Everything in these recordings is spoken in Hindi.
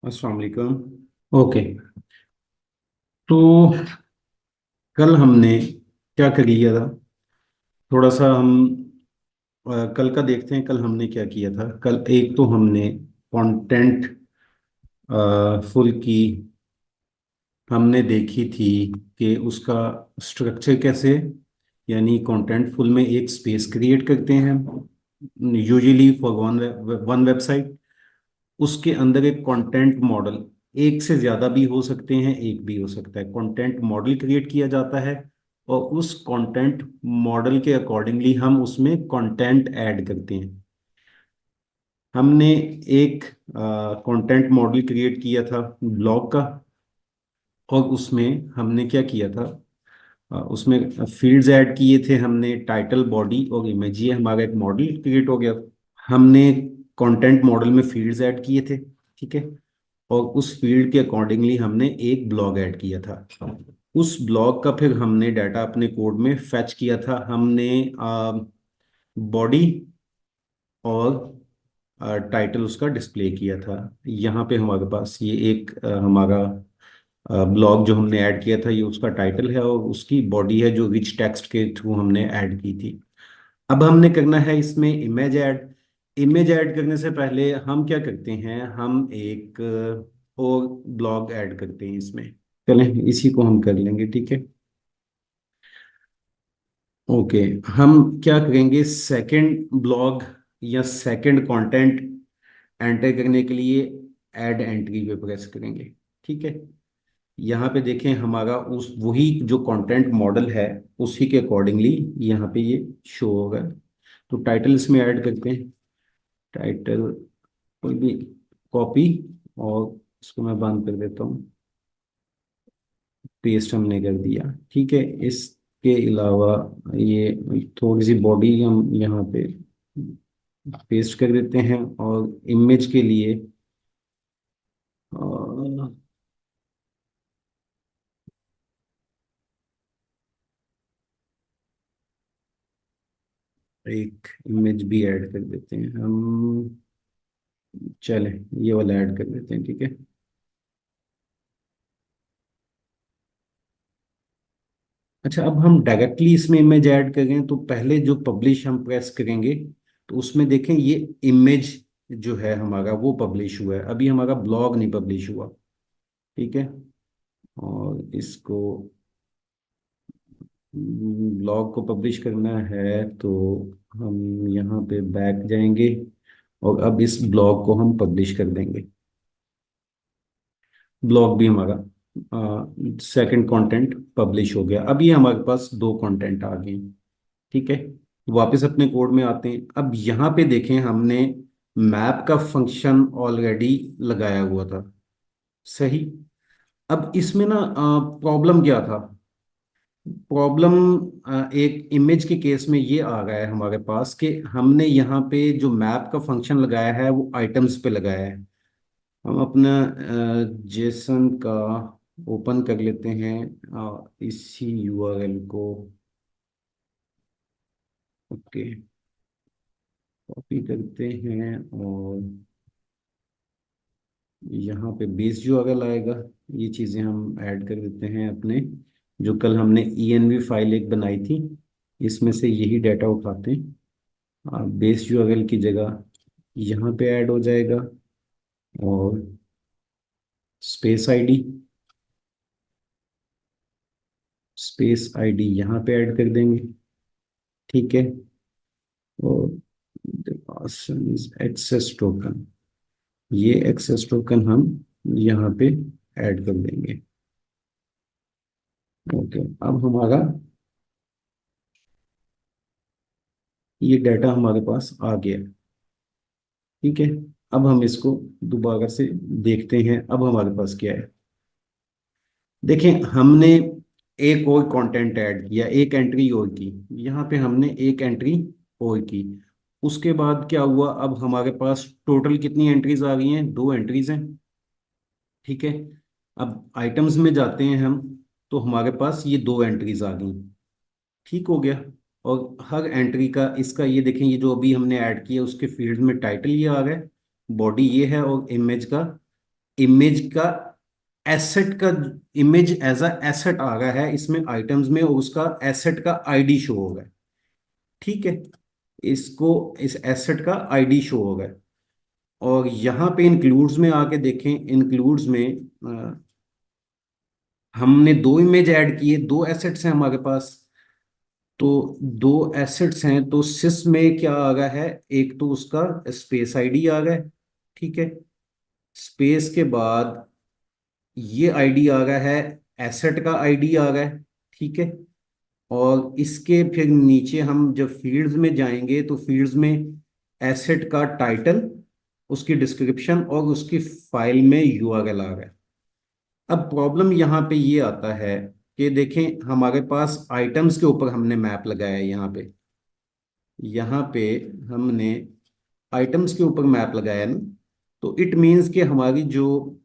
अस्सलाम वालेकुम। ओके। तो कल हमने क्या कर लिया था? थोड़ा सा हम कल का देखते हैं। कल हमने क्या किया था? कल एक तो हमने कंटेंट फुल की हमने देखी थी कि उसका स्ट्रक्चर कैसे है। यानी कंटेंट फुल में एक स्पेस क्रिएट करते हैं usually for one one website. उसके अंदर एक कंटेंट मॉडल, एक से ज्यादा भी हो सकते हैं, एक भी हो सकता है, कंटेंट मॉडल क्रिएट किया जाता है। और उस कंटेंट मॉडल के अकॉर्डिंगली हम उसमें कंटेंट ऐड करते हैं। हमने एक कंटेंट मॉडल क्रिएट किया था ब्लॉग का। और उसमें हमने क्या किया था? उसमें फील्ड्स ऐड किए थे हमने, टाइटल, बॉडी और इमेज। ये हमारा एक मॉडल क्रिएट हो गया। हमने कंटेंट मॉडल में फील्ड्स ऐड किए थे, ठीक है। और उस फील्ड के अकॉर्डिंगली हमने एक ब्लॉग ऐड किया था। उस ब्लॉग का फिर हमने डाटा अपने कोड में फेच किया था। हमने बॉडी और टाइटल उसका डिस्प्ले किया था। यहाँ पे हमारे पास ये एक हमारा ब्लॉग जो हमने ऐड किया था, ये उसका टाइटल है और उसकी बॉडी है जो रिच टेक्स्ट के थ्रू हमने ऐड की थी। अब हमने करना है इसमें इमेज ऐड। इमेज ऐड करने से पहले हम क्या करते हैं? हम एक और ब्लॉग ऐड करते हैं इसमें। चलें, इसी को हम कर लेंगे, ठीक है। ओके। हम क्या करेंगे? सेकंड ब्लॉग या सेकंड कंटेंट एंटर करने के लिए ऐड एंट्री पे प्रेस करेंगे, ठीक है। यहाँ पे देखें, हमारा उस वही जो कंटेंट मॉडल है उसी के अकॉर्डिंगली यहाँ पे ये शो होगा। तो टाइटल इसमें ऐड करते हैं। टाइटल कोई भी कॉपी, और इसको मैं बंद कर देता हूँ। पेस्ट हमने कर दिया, ठीक है। इसके अलावा ये थोड़ी सी बॉडी हम यहाँ पे पेस्ट कर देते हैं। और इमेज के लिए अ, एक इमेज भी ऐड कर देते हैं हम। चले, ये वाला ऐड कर देते हैं, ठीक है। अच्छा, अब हम डायरेक्टली इसमें इमेज ऐड करें तो पहले जो पब्लिश हम प्रेस करेंगे तो उसमें देखें ये इमेज जो है हमारा वो पब्लिश हुआ है। अभी हमारा ब्लॉग नहीं पब्लिश हुआ, ठीक है। और इसको ब्लॉग को पब्लिश करना है तो हम यहाँ पे बैक जाएंगे और अब इस ब्लॉग को हम पब्लिश कर देंगे। ब्लॉग भी हमारा सेकंड कंटेंट पब्लिश हो गया। अब ये हमारे पास दो कंटेंट आ गए, ठीक है। वापस अपने कोड में आते हैं। अब यहाँ पे देखें, हमने मैप का फंक्शन ऑलरेडी लगाया हुआ था, सही। अब इसमें ना प्रॉब्लम क्या था? प्रॉब्लम एक इमेज के केस में ये आ गया है हमारे पास कि हमने यहाँ पे जो मैप का फंक्शन लगाया है वो आइटम्स पे लगाया है। हम अपना जेसन का ओपन कर लेते हैं, इसी यूआरएल को। ओके, कॉपी करते हैं और यहाँ पे बेस जो अगर आएगा, ये चीज़ें हम ऐड कर देते हैं अपने। जो कल हमने ईएनवी फाइल एक बनाई थी, इसमें से यही डाटा उठाते हैं। बेस यूआरएल की जगह यहाँ पे ऐड हो जाएगा। और स्पेस आईडी, स्पेस आईडी यहाँ पे ऐड कर देंगे, ठीक है। और एक्सेस टोकन, ये एक्सेस टोकन हम यहाँ पे ऐड कर देंगे। ओके, अब हमारा ये डाटा हमारे पास आ गया, ठीक है। अब हम इसको दोबारा से देखते हैं। अब हमारे पास क्या है? देखें, हमने एक और कंटेंट ऐड किया, एक एंट्री और की। यहाँ पे हमने एक एंट्री और की। उसके बाद क्या हुआ? अब हमारे पास टोटल कितनी एंट्रीज आ गई हैं? दो एंट्रीज हैं, ठीक है। अब आइटम्स में जाते हैं हम, तो हमारे पास ये दो एंट्रीज आ गई, ठीक हो गया। और हर एंट्री का इसका ये देखें, ये जो अभी हमने ऐड किया उसके फील्ड में टाइटल ये आ गया, बॉडी ये है और इमेज का इमेज का एसेट का, इमेज एज अ एसेट आ गया है इसमें आइटम्स में, और उसका एसेट का आईडी शो होगा। ठीक है, इसको, इस एसेट का आईडी शो होगा। और यहाँ पे इंक्लूड्स में आके देखें, इंक्लूड्स में हमने दो इमेज ऐड किए, दो एसेट्स हैं हमारे पास। तो दो एसेट्स हैं, तो सिस में क्या आ गया है, एक तो उसका स्पेस आईडी आ गया है। ठीक है, स्पेस के बाद ये आईडी आ गया है, एसेट का आईडी आ गया है। ठीक है, और इसके फिर नीचे हम जब फील्ड्स में जाएंगे तो फील्ड्स में एसेट का टाइटल, उसकी डिस्क्रिप्शन और उसकी फाइल में यूआरएल आ गया। अब प्रॉब्लम यहाँ पे ये आता है कि देखें, हमारे पास आइटम्स के ऊपर हमने मैप लगाया है। यहाँ पे हमने आइटम्स के ऊपर मैप लगाया है ना, तो इट मीन्स कि हमारी जो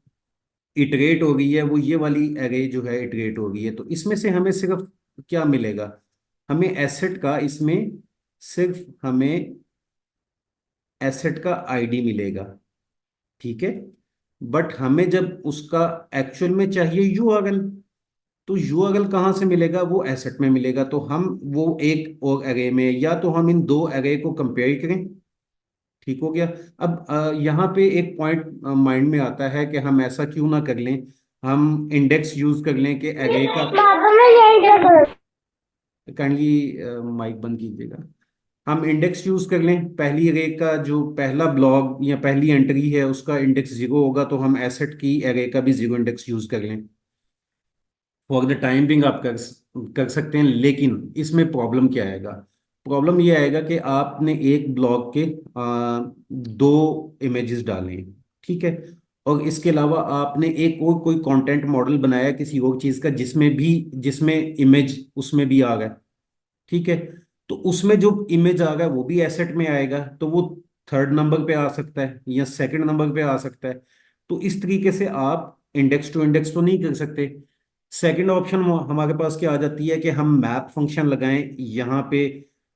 इटरेट हो गई है वो ये वाली एरे जो है इटरेट हो गई है। तो इसमें से हमें सिर्फ क्या मिलेगा, हमें एसेट का, इसमें सिर्फ हमें एसेट का आईडी मिलेगा। ठीक है, बट हमें जब उसका एक्चुअल में चाहिए यूआरएल, तो यूआरएल कहाँ से मिलेगा, वो एसेट में मिलेगा। तो हम वो एक और एरे में, या तो हम इन दो एरे को कंपेयर करें। ठीक हो गया। अब यहाँ पे एक पॉइंट माइंड में आता है कि हम ऐसा क्यों ना कर लें, हम इंडेक्स यूज कर लें कि एरे का, काइंडली माइक बंद कीजिएगा। हम इंडेक्स यूज कर लें, पहली एरे का जो पहला ब्लॉक या पहली एंट्री है उसका इंडेक्स 0 होगा, तो हम एसेट की एरे का भी 0 इंडेक्स यूज कर लें। फॉर द टाइम बिंग आप कर सकते हैं, लेकिन इसमें प्रॉब्लम क्या आएगा, प्रॉब्लम ये आएगा कि आपने एक ब्लॉक के दो इमेजेस डाले हैं। ठीक है, और इसके अलावा आपने एक और कोई कंटेंट मॉडल बनाया किसी और चीज का, जिसमें इमेज उसमें भी आ गया। ठीक है, तो उसमें जो इमेज आ गया वो भी एसेट में आएगा, तो वो थर्ड नंबर पे आ सकता है या सेकंड नंबर पे आ सकता है। तो इस तरीके से आप इंडेक्स टू इंडेक्स तो नहीं कर सकते। सेकंड ऑप्शन हमारे पास क्या आ जाती है कि हम मैप फंक्शन लगाएं, यहाँ पे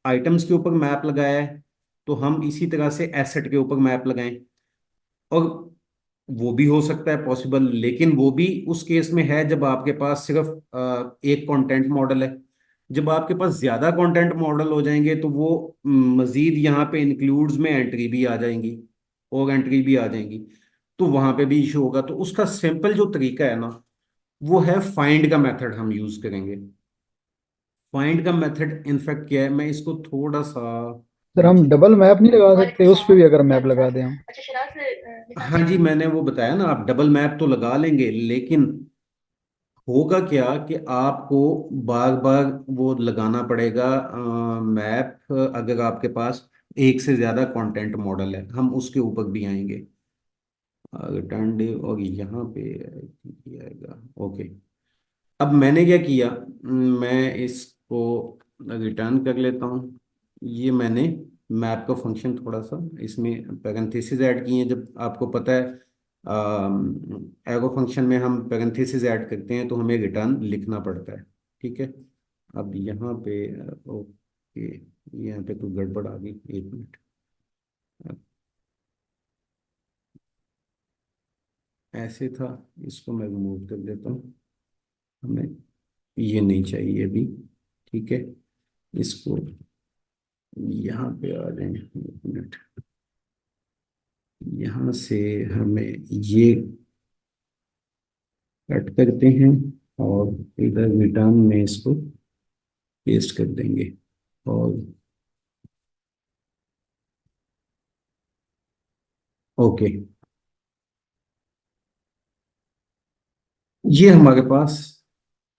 आइटम्स के ऊपर मैप लगाया है, तो हम इसी तरह से एसेट के ऊपर मैप लगाएं। और वो भी हो सकता है पॉसिबल, लेकिन वो भी उस केस में है जब आपके पास सिर्फ एक कंटेंट मॉडल है। जब आपके पास ज्यादा कंटेंट मॉडल हो जाएंगे तो वो मजीद यहाँ पे इंक्लूड्स में एंट्री भी आ जाएंगी, और एंट्री भी आ जाएंगी, तो वहां पे भी इशू होगा। तो उसका सिंपल जो तरीका है ना, वो है फाइंड का मेथड हम यूज करेंगे। फाइंड का मेथड इनफैक्ट क्या है, मैं इसको थोड़ा सा सर हम नीचे, डबल मैप नहीं लगा सकते उस पे भी, अगर मैप लगा दें हम? हाँ जी, मैंने वो बताया ना, आप डबल मैप तो लगा लेंगे, लेकिन होगा क्या कि आपको बार बार वो लगाना पड़ेगा मैप, अगर आपके पास एक से ज्यादा कंटेंट मॉडल है। हम उसके ऊपर भी आएंगे, रिटर्न डे, और यहाँ पे किया आएगा। ओके, अब मैंने क्या किया, मैं इसको रिटर्न कर लेता हूँ। ये मैंने मैप का फंक्शन थोड़ा सा इसमें पैरेंथेसिस ऐड किए हैं। जब आपको पता है एगो फंक्शन में हम पैरेंथेसिस ऐड करते हैं तो हमें रिटर्न लिखना पड़ता है। ठीक है, अब यहाँ पे ओके, यहाँ पे तो गड़बड़ आ गई, एक मिनट। अब ऐसे था, इसको मैं रिमूव कर देता हूँ, हमें ये नहीं चाहिए अभी। ठीक है, इसको यहाँ पे आ जाए, एक मिनट। यहाँ से हमें ये कट करते हैं, और इधर रिटर्न में इसको पेस्ट कर देंगे। और ओके, ये हमारे पास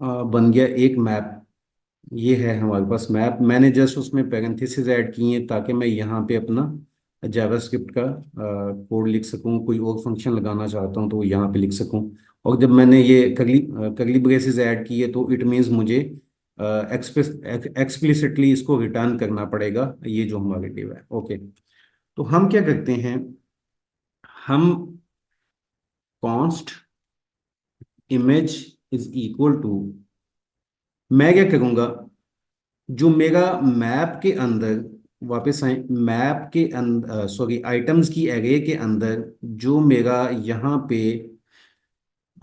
बन गया एक मैप। ये है हमारे पास मैप, मैंने जस्ट उसमें पैरेंथेसिस ऐड किए हैं ताकि मैं यहाँ पे अपना जावास्क्रिप्ट का कोड लिख सकूँ, कोई और फंक्शन लगाना चाहता हूँ तो वो यहाँ पे लिख सकूँ। और जब मैंने ये करली ब्रेसेस ऐड किए तो इट मीन्स मुझे एक्सप्लिसिटली इसको रिटर्न करना पड़ेगा, ये जो हमारे डिव है। ओके, तो हम क्या करते हैं, हम const image is equal to, मैं क्या करूँगा, जो मेरा मैप के अंदर, वापस आए, मैप के अंदर, सॉरी, आइटम्स की एरे के अंदर जो मेरा यहाँ पे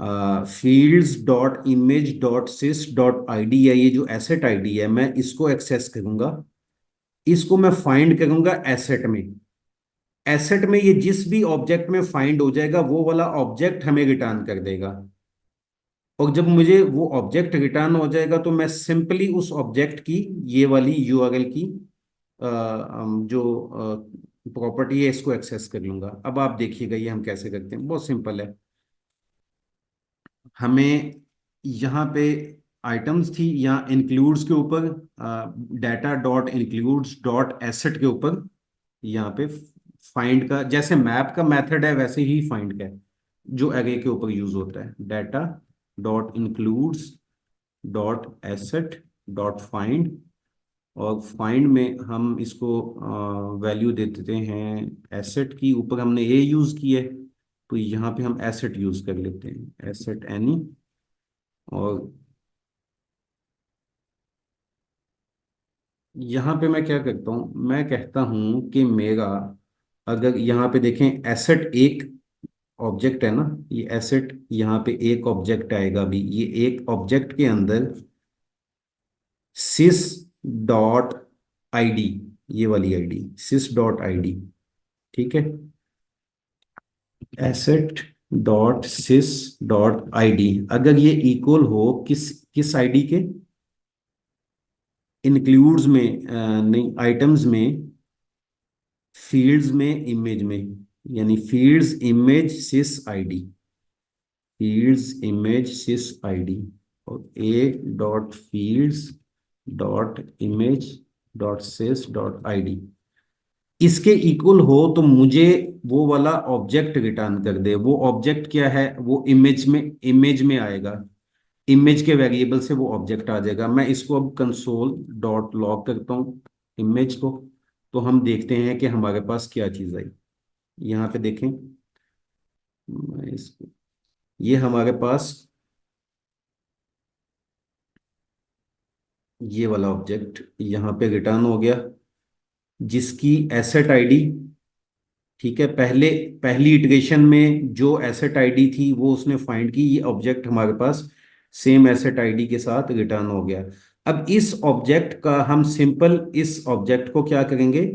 fields dot image dot sys dot ID है, ये जो एसेट आईडी है मैं इसको एक्सेस करूंगा। इसको मैं फाइंड करूंगा एसेट में। एसेट में ये जिस भी ऑब्जेक्ट में फाइंड हो जाएगा वो वाला ऑब्जेक्ट हमें रिटर्न कर देगा। और जब मुझे वो ऑब्जेक्ट रिटर्न हो जाएगा तो मैं सिंपली उस ऑब्जेक्ट की ये वाली यूआरएल की जो प्रॉपर्टी है इसको एक्सेस कर लूंगा। अब आप देखिएगा ये हम कैसे करते हैं, बहुत सिंपल है। हमें यहाँ पे आइटम्स थी, यहाँ इंक्लूड्स के ऊपर data dot includes dot asset के ऊपर यहाँ पे फाइंड का, जैसे मैप का मेथड है वैसे ही फाइंड का है जो एरे के ऊपर यूज होता है। Data dot includes dot asset dot find, और फाइंड में हम इसको वैल्यू दे देते हैं एसेट की। ऊपर हमने ए यूज की है तो यहाँ पे हम एसेट यूज कर लेते हैं, एसेट एनी। और यहाँ पे मैं क्या करता हूँ, मैं कहता हूँ कि मेरा, अगर यहाँ पे देखें एसेट एक ऑब्जेक्ट है ना, ये एसेट यहाँ पे एक ऑब्जेक्ट आएगा भी, ये एक ऑब्जेक्ट के अंदर सिस डॉट आईडी, ये वाली आईडी सिस डॉट आईडी, ठीक है। Asset dot sys dot ID अगर ये इक्वल हो किस किस आईडी के, इंक्लूड्स में नहीं, आइटम्स में, फील्ड्स में, इमेज में, यानी fields image sys ID, fields image sys ID, और A dot fields dot image dot sys dot ID इसके इक्वल हो तो मुझे वो वाला ऑब्जेक्ट रिटर्न कर दे। वो ऑब्जेक्ट क्या है, वो इमेज में आएगा, इमेज के वेरिएबल से वो ऑब्जेक्ट आ जाएगा। मैं इसको अब कंसोल डॉट लॉग करता हूँ इमेज को, तो हम देखते हैं कि हमारे पास क्या चीज़ आई। यहाँ पे देखें, मैं इसको, ये हमारे पास ये वाला ऑब्जेक्ट यहाँ पे रिटर्न हो गया जिसकी एसेट आईडी, ठीक है, पहले पहली इटरेशन में जो एसेट आईडी थी वो उसने फाइंड की, ये ऑब्जेक्ट हमारे पास सेम एसेट आईडी के साथ रिटर्न हो गया। अब इस ऑब्जेक्ट का हम सिंपल इस ऑब्जेक्ट को क्या करेंगे,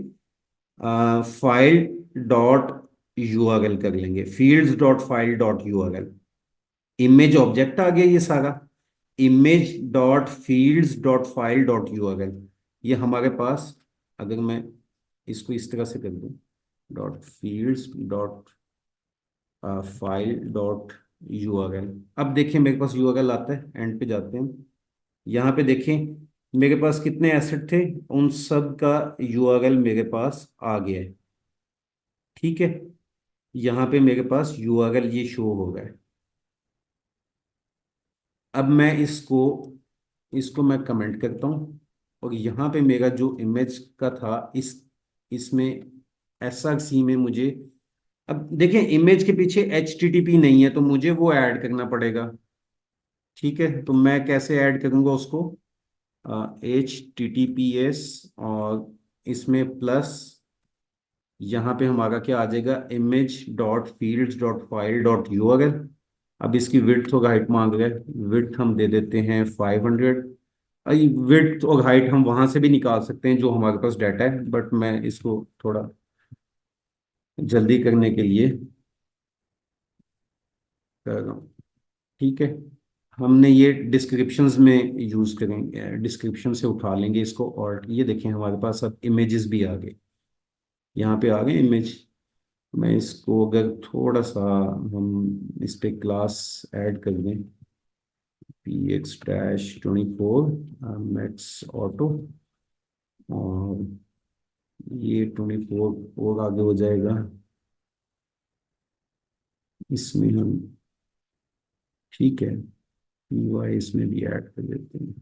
फाइल डॉट यूआरएल कर लेंगे, fields dot file dot URL. Image object आ गया ये सारा, image dot fields dot file dot URL, ये हमारे पास, अगर मैं इसको इस तरह से कर दूं, dot fields dot file dot URL. अब देखिए मेरे पास यूआरएल आता है, एंड पे जाते हैं, यहाँ पे देखें मेरे पास कितने एसेट थे, उन सब का यूआरएल मेरे पास आ गया है, ठीक है। यहाँ पे मेरे पास यूआरएल ये शो हो गया है। अब मैं इसको इसको मैं कमेंट करता हूँ, और यहाँ पे मेरा जो इमेज का था इसमें एसआरसी में मुझे, अब देखें इमेज के पीछे एच टी टी पी नहीं है तो मुझे वो ऐड करना पड़ेगा, ठीक है। तो मैं कैसे ऐड करूँगा उसको, H T T P S, और इसमें प्लस, यहाँ पे हमारा क्या आ जाएगा, image dot fields dot file dot URL. अब इसकी विड्थ और हाइट मांग रहे हैं, विड्थ हम दे देते हैं 500। विड्थ और हाइट हम वहां से भी निकाल सकते हैं जो हमारे पास डाटा है, बट मैं इसको थोड़ा जल्दी करने के लिए कर रहा हूँ, ठीक है। हमने ये डिस्क्रिप्शंस में यूज करेंगे, डिस्क्रिप्शन से उठा लेंगे इसको, और ये देखें हमारे पास अब इमेजेस भी आ गए, यहाँ पे आ गए इमेज। मैं इसको अगर थोड़ा सा हम इस पे क्लास ऐड कर दें, P x dash 24 max auto, और ये 24 और आगे हो जाएगा, इसमें हम, ठीक है, पी वाई इसमें भी ऐड कर देते हैं,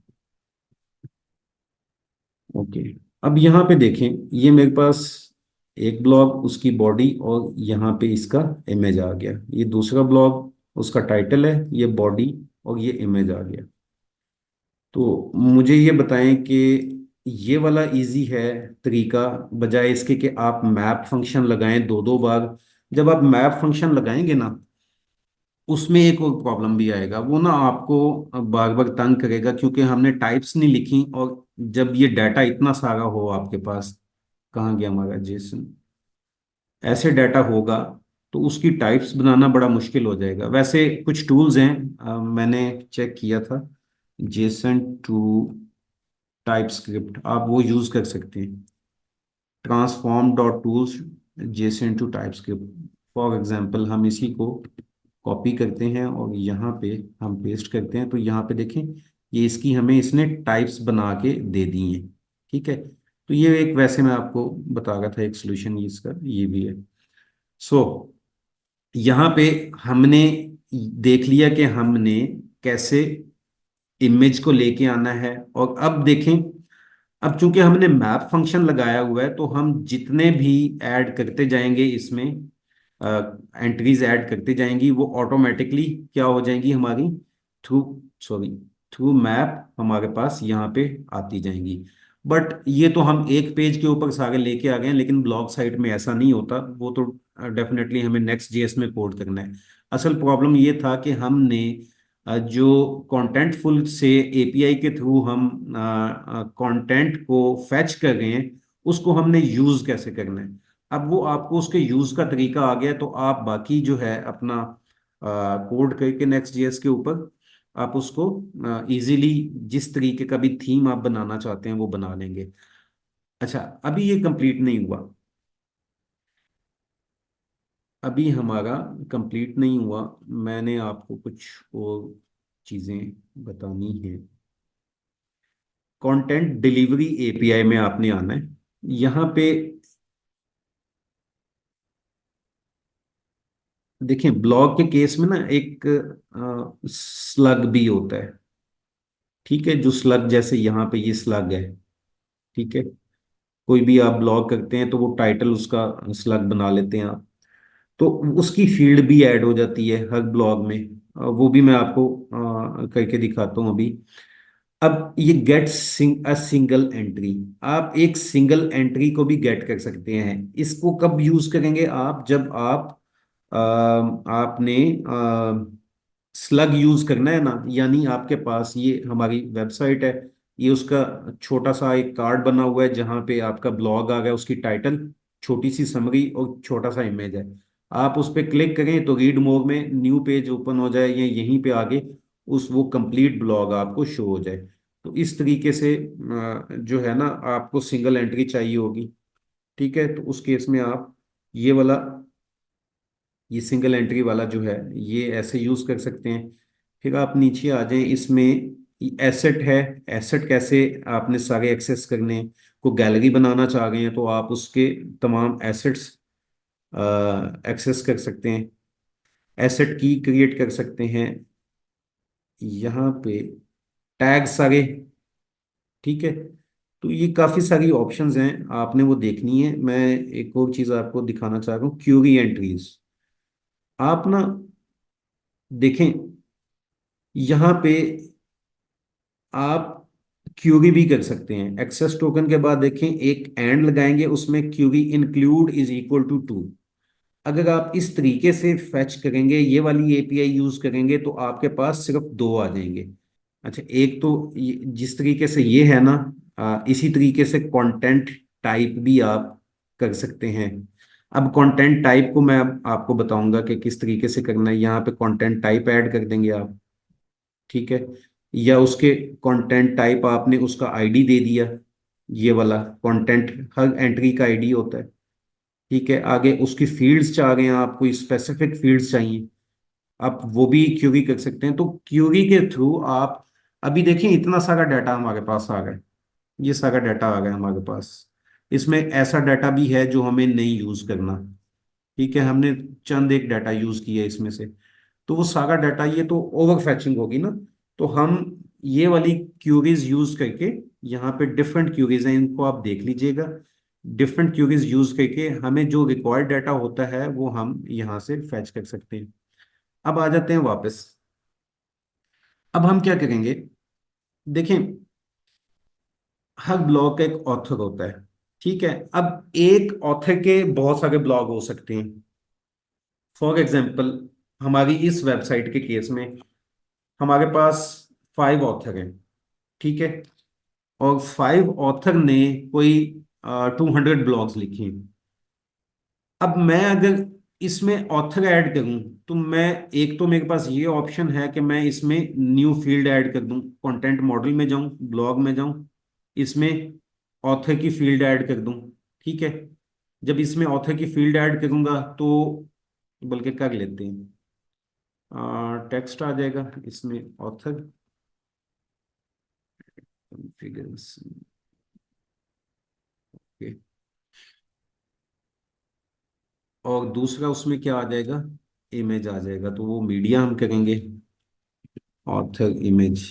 ओके। अब यहाँ पे देखें, ये मेरे पास एक ब्लॉग उसकी बॉडी और यहाँ पे इसका इमेज आ गया, ये दूसरा ब्लॉग उसका टाइटल है, ये बॉडी और ये इमेज आ गया। तो मुझे ये बताएं कि ये वाला इजी है तरीका, बजाय इसके कि आप मैप फंक्शन लगाएं दो दो बार। जब आप मैप फंक्शन लगाएंगे ना उसमें एक और प्रॉब्लम भी आएगा, वो ना आपको बार बार तंग करेगा, क्योंकि हमने टाइप्स नहीं लिखी। और जब ये डाटा इतना सारा हो आपके पास, कहाँ गया हमारा जेसन, ऐसे डाटा होगा तो उसकी टाइप्स बनाना बड़ा मुश्किल हो जाएगा। वैसे कुछ टूल्स हैं, मैंने चेक किया था, जेसन टू टाइप स्क्रिप्ट, आप वो यूज कर सकते हैं। Transform dot tools JSON to TypeScript, for example हम इसी को कॉपी करते हैं और यहाँ पे हम पेस्ट करते हैं, तो यहाँ पे देखें ये इसकी हमें इसने टाइप्स बना के दे दी हैं। ठीक है, तो ये एक, वैसे मैं आपको बता रहा था एक सोल्यूशन इसका ये भी है। सो यहाँ पे हमने देख लिया कि हमने कैसे इमेज को लेके आना है। और अब देखें, अब चूंकि हमने मैप फंक्शन लगाया हुआ है, तो हम जितने भी ऐड करते जाएंगे इसमें, एंट्रीज ऐड करते जाएंगी, वो ऑटोमेटिकली क्या हो जाएंगी हमारी, थ्रू, सॉरी, थ्रू मैप हमारे पास यहाँ पे आती जाएंगी। बट ये तो हम एक पेज के ऊपर सारे लेके आ गए हैं, लेकिन ब्लॉग साइट में ऐसा नहीं होता, वो तो डेफिनेटली हमें नेक्स्ट जेएस में कोड करना है। असल प्रॉब्लम ये था कि हमने जो कॉन्टेंटफुल से एपीआई के थ्रू हम कंटेंट को फैच कर रहे हैं, उसको हमने यूज कैसे करना है। अब वो आपको उसके यूज का तरीका आ गया, तो आप बाकी जो है अपना कोड करके नेक्स्ट जेएस के ऊपर आप उसको इजीली जिस तरीके का भी थीम आप बनाना चाहते हैं वो बना लेंगे। अच्छा, अभी ये कंप्लीट नहीं हुआ, अभी हमारा कंप्लीट नहीं हुआ, मैंने आपको कुछ और चीजें बतानी है। कंटेंट डिलीवरी एपीआई में आपने आना है। यहाँ पे देखें, ब्लॉग के केस में ना एक स्लग भी होता है। ठीक है, जो स्लग, जैसे यहाँ पे ये स्लग है। ठीक है, कोई भी आप ब्लॉग करते हैं तो वो टाइटल उसका स्लग बना लेते हैं आप, तो उसकी फील्ड भी ऐड हो जाती है हर ब्लॉग में। वो भी मैं आपको करके दिखाता हूँ अभी। अब ये गेट सिंगल एंट्री, आप एक सिंगल एंट्री को भी गेट कर सकते हैं। इसको कब यूज करेंगे आप, जब आप आपने स्लग यूज करना है ना, यानी आपके पास ये हमारी वेबसाइट है, ये उसका छोटा सा एक कार्ड बना हुआ है जहां पे आपका ब्लॉग आ गया, उसकी टाइटल, छोटी सी समरी और छोटा सा इमेज है। आप उस पर क्लिक करें तो रीड मोड में न्यू पेज ओपन हो जाए, या यहीं पे आगे उस वो कंप्लीट ब्लॉग आपको शो हो जाए। तो इस तरीके से जो है ना, आपको सिंगल एंट्री चाहिए होगी। ठीक है, तो उस केस में आप ये वाला, ये सिंगल एंट्री वाला जो है, ये ऐसे यूज कर सकते हैं। फिर आप नीचे आ जाएं, इसमें एसेट है। एसेट कैसे आपने सारे एक्सेस करने हैं, को गैलरी बनाना चाह रहे हैं तो आप उसके तमाम एसेट्स एक्सेस कर सकते हैं। एसेट की क्रिएट कर सकते हैं यहाँ पे, टैग सारे। ठीक है, तो ये काफ़ी सारी ऑप्शंस हैं, आपने वो देखनी है। मैं एक और चीज़ आपको दिखाना चाह रहा हूँ, क्यूरी एंट्रीज। आप ना देखें, यहाँ पे आप क्यूरी भी कर सकते हैं। एक्सेस टोकन के बाद देखें एक एंड लगाएंगे, उसमें query include is equal to two. अगर आप इस तरीके से फैच करेंगे, ये वाली एपीआई यूज करेंगे, तो आपके पास सिर्फ दो आ जाएंगे। अच्छा, एक तो जिस तरीके से ये है ना, इसी तरीके से कंटेंट टाइप भी आप कर सकते हैं। अब कंटेंट टाइप को मैं अब आपको बताऊंगा कि किस तरीके से करना है। यहाँ पे कंटेंट टाइप ऐड कर देंगे आप। ठीक है, या उसके कंटेंट टाइप आपने उसका आईडी दे दिया, ये वाला कंटेंट हर एंट्री का आईडी होता है। ठीक है, आगे उसकी फील्ड्स चाह रहे हैं, आपको स्पेसिफिक फील्ड्स चाहिए, आप वो भी क्यूरी कर सकते हैं। तो क्यूरी के थ्रू आप, अभी देखें इतना सारा डाटा हमारे पास आ गया, ये सारा डाटा आ गया हमारे पास। इसमें ऐसा डाटा भी है जो हमें नहीं यूज करना। ठीक है, हमने चंद एक डाटा यूज किया इसमें से, तो वो सारा डाटा, ये तो ओवर फैचिंग होगी ना। तो हम ये वाली क्यूरीज यूज करके, यहाँ पे डिफरेंट क्यूरीज हैं, इनको आप देख लीजिएगा। डिफरेंट क्यूरीज यूज करके हमें जो रिक्वायर्ड डाटा होता है वो हम यहाँ से फैच कर सकते हैं। अब आ जाते हैं वापस। अब हम क्या करेंगे, देखें, हर ब्लॉग का एक ऑथर होता है। ठीक है, अब एक ऑथर के बहुत सारे ब्लॉग हो सकते हैं। फॉर एग्जाम्पल, हमारी इस वेबसाइट के केस में हमारे पास 5 ऑथर हैं, ठीक है। और 5 ऑथर ने कोई 200 ब्लॉग्स लिखी हैं। अब मैं अगर इसमें ऑथर ऐड करूं तो मैं, एक तो मेरे पास ये ऑप्शन है कि मैं इसमें न्यू फील्ड ऐड कर दूं, कंटेंट मॉडल में जाऊं, ब्लॉग में जाऊं, इसमें ऑथर की फील्ड ऐड कर दूं, ठीक है। जब इसमें ऑथर की फील्ड ऐड करूंगा तो, बल्कि कर लेते हैं, टेक्स्ट आ जाएगा इसमें, ऑथर फिगर्स, और दूसरा उसमें क्या आ जाएगा, इमेज आ जाएगा। तो वो मीडिया हम करेंगे, ऑथर इमेज,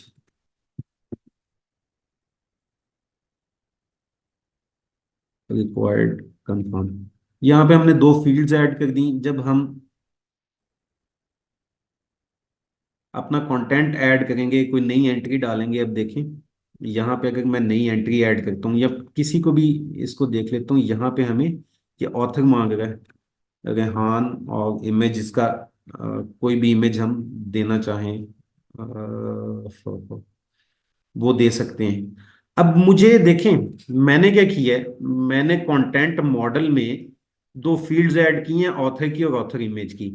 रिक्वायर्ड कंफर्म। यहाँ पे हमने दो फील्ड्स ऐड कर दी। जब हम अपना कंटेंट ऐड करेंगे, कोई नई एंट्री डालेंगे, अब देखें यहाँ पे अगर मैं नई एंट्री ऐड करता हूँ या किसी को भी, इसको देख लेता हूँ, यहाँ पे हमें ये ऑथर मांग रहा है, रेहान, और इमेज इसका कोई भी इमेज हम देना चाहें, वो दे सकते हैं। अब मुझे देखें मैंने क्या किया है, मैंने कंटेंट मॉडल में दो फील्ड्स ऐड की हैं, ऑथर की और ऑथर इमेज की।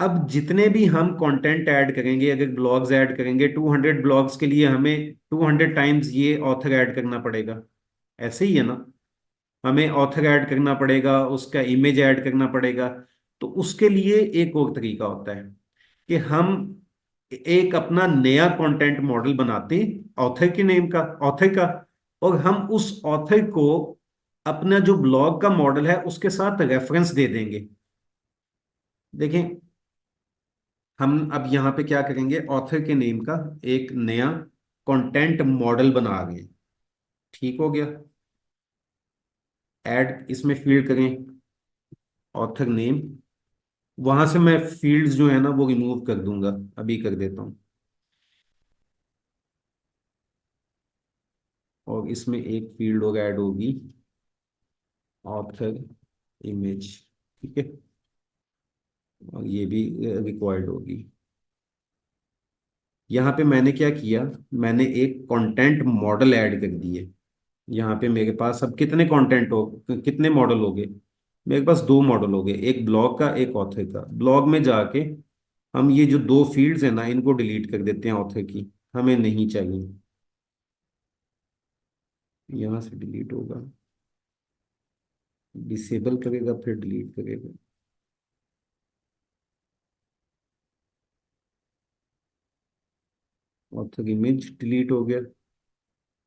अब जितने भी हम कंटेंट ऐड करेंगे, अगर ब्लॉग्स ऐड करेंगे, 200 ब्लॉग्स के लिए हमें 200 टाइम्स ये ऑथर ऐड करना पड़ेगा, ऐसे ही है ना। हमें ऑथर ऐड करना पड़ेगा, उसका इमेज ऐड करना पड़ेगा। तो उसके लिए एक और तरीका होता है कि हम एक अपना नया कंटेंट मॉडल बनाते हैं ऑथर के नेम का, ऑथर का, और हम उस ऑथर को अपना जो ब्लॉग का मॉडल है उसके साथ रेफरेंस दे देंगे। देखें, हम अब यहाँ पे क्या करेंगे, ऑथर के नेम का एक नया कंटेंट मॉडल बना रहे हैं, ठीक हो गया। ऐड इसमें फील्ड करें, ऑथर नेम, वहां से मैं फील्ड्स जो है ना वो रिमूव कर दूंगा, अभी कर देता हूँ। और इसमें एक फील्ड और ऐड होगी, ऑथर इमेज, ठीक है। और ये भी रिक्वायर्ड होगी। यहाँ पे मैंने क्या किया, मैंने एक कंटेंट मॉडल ऐड कर दिए। यहाँ पे मेरे पास अब कितने कंटेंट हो, कितने मॉडल हो गए, मेरे पास दो मॉडल हो गए, एक ब्लॉग का एक ऑथर का। ब्लॉग में जाके हम ये जो दो फील्ड्स हैं ना, इनको डिलीट कर देते हैं, ऑथर की हमें नहीं चाहिए, यहाँ से डिलीट होगा, डिसेबल करेगा फिर डिलीट करेगा। ऑथर इमेज डिलीट हो गया,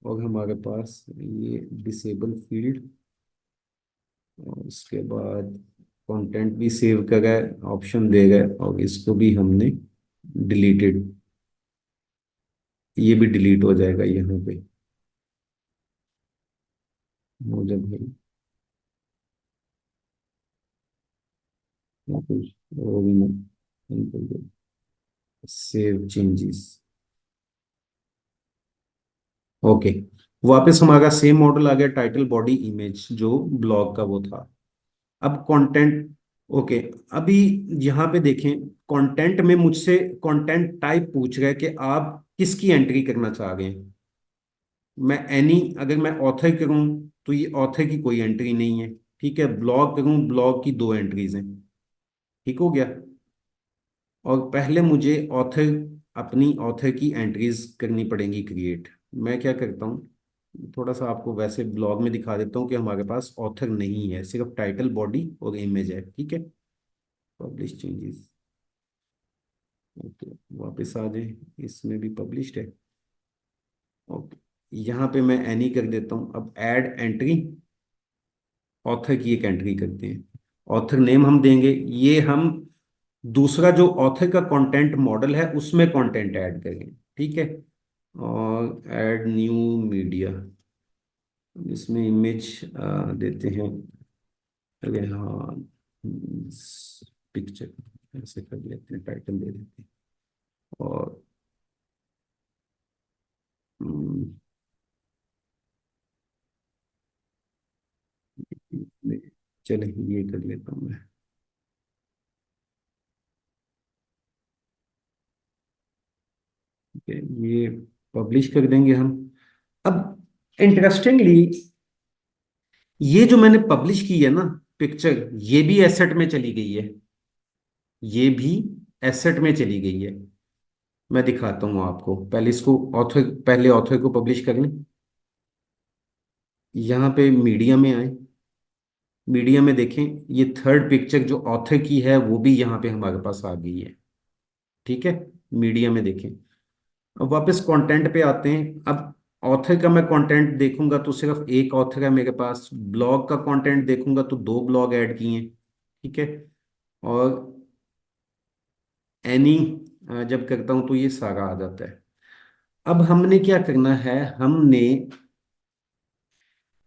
और हमारे पास ये डिसेबल फील्ड, और उसके बाद कंटेंट भी सेव करा है, ऑप्शन दे गए, और इसको भी हमने डिलीटेड, ये भी डिलीट हो जाएगा यहाँ पे, हो जब भाई यहाँ पे वो भी नहीं, सेव चेंजेस, ओके। वापस हमारा सेम मॉडल आ गया, टाइटल बॉडी इमेज जो ब्लॉग का वो था। अब कंटेंट, ओके। अभी यहाँ पे देखें, कंटेंट में मुझसे कंटेंट टाइप पूछ रहा है कि आप किसकी एंट्री करना चाह रहे हैं। मैं एनी, अगर मैं ऑथर करूं तो ये ऑथर की कोई एंट्री नहीं है, ठीक है। ब्लॉग करूं, ब्लॉग की दो एंट्रीज हैं, ठीक हो गया। और पहले मुझे ऑथर, अपनी ऑथर की एंट्रीज करनी पड़ेंगी क्रिएट। मैं क्या करता हूँ, थोड़ा सा आपको वैसे ब्लॉग में दिखा देता हूँ कि हमारे पास ऑथर नहीं है, सिर्फ टाइटल बॉडी और इमेज है, ठीक है। पब्लिश चेंजेस, ओके, वापस आ जाए, इसमें भी पब्लिश्ड है, ओके। यहाँ पे मैं एनी कर देता हूँ। अब ऐड एंट्री, ऑथर की एक एंट्री करते हैं, ऑथर नेम हम देंगे, ये हम दूसरा जो ऑथर का कंटेंट मॉडल है उसमें कंटेंट ऐड करेंगे, ठीक है। और ऐड न्यू मीडिया, इसमें इमेज देते हैं, अरे हाँ, पिक्चर, ऐसे कर लेते हैं, टाइटल दे देते हैं। और हम्म, चले ये कर लेता हूँ मैं। ठीक है, ये पब्लिश कर देंगे हम। अब इंटरेस्टिंगली, ये जो मैंने पब्लिश की है ना पिक्चर, ये भी एसेट में चली गई है। ये भी एसेट में चली गई है। मैं दिखाता हूँ आपको, पहले इसको ऑथर, पहले ऑथर को पब्लिश कर लें। यहाँ पे मीडिया में आए, मीडिया में देखें, ये थर्ड पिक्चर जो ऑथर की है वो भी यहाँ पे हमारे पास आ गई है। ठीक है, मीडिया में देखें। अब वापस कंटेंट पे आते हैं। अब ऑथर का मैं कंटेंट देखूंगा तो सिर्फ एक ऑथर है मेरे पास। ब्लॉग का कंटेंट देखूंगा तो दो ब्लॉग ऐड किए हैं। ठीक है, और एनी जब करता हूं तो ये सारा आ जाता है। अब हमने क्या करना है, हमने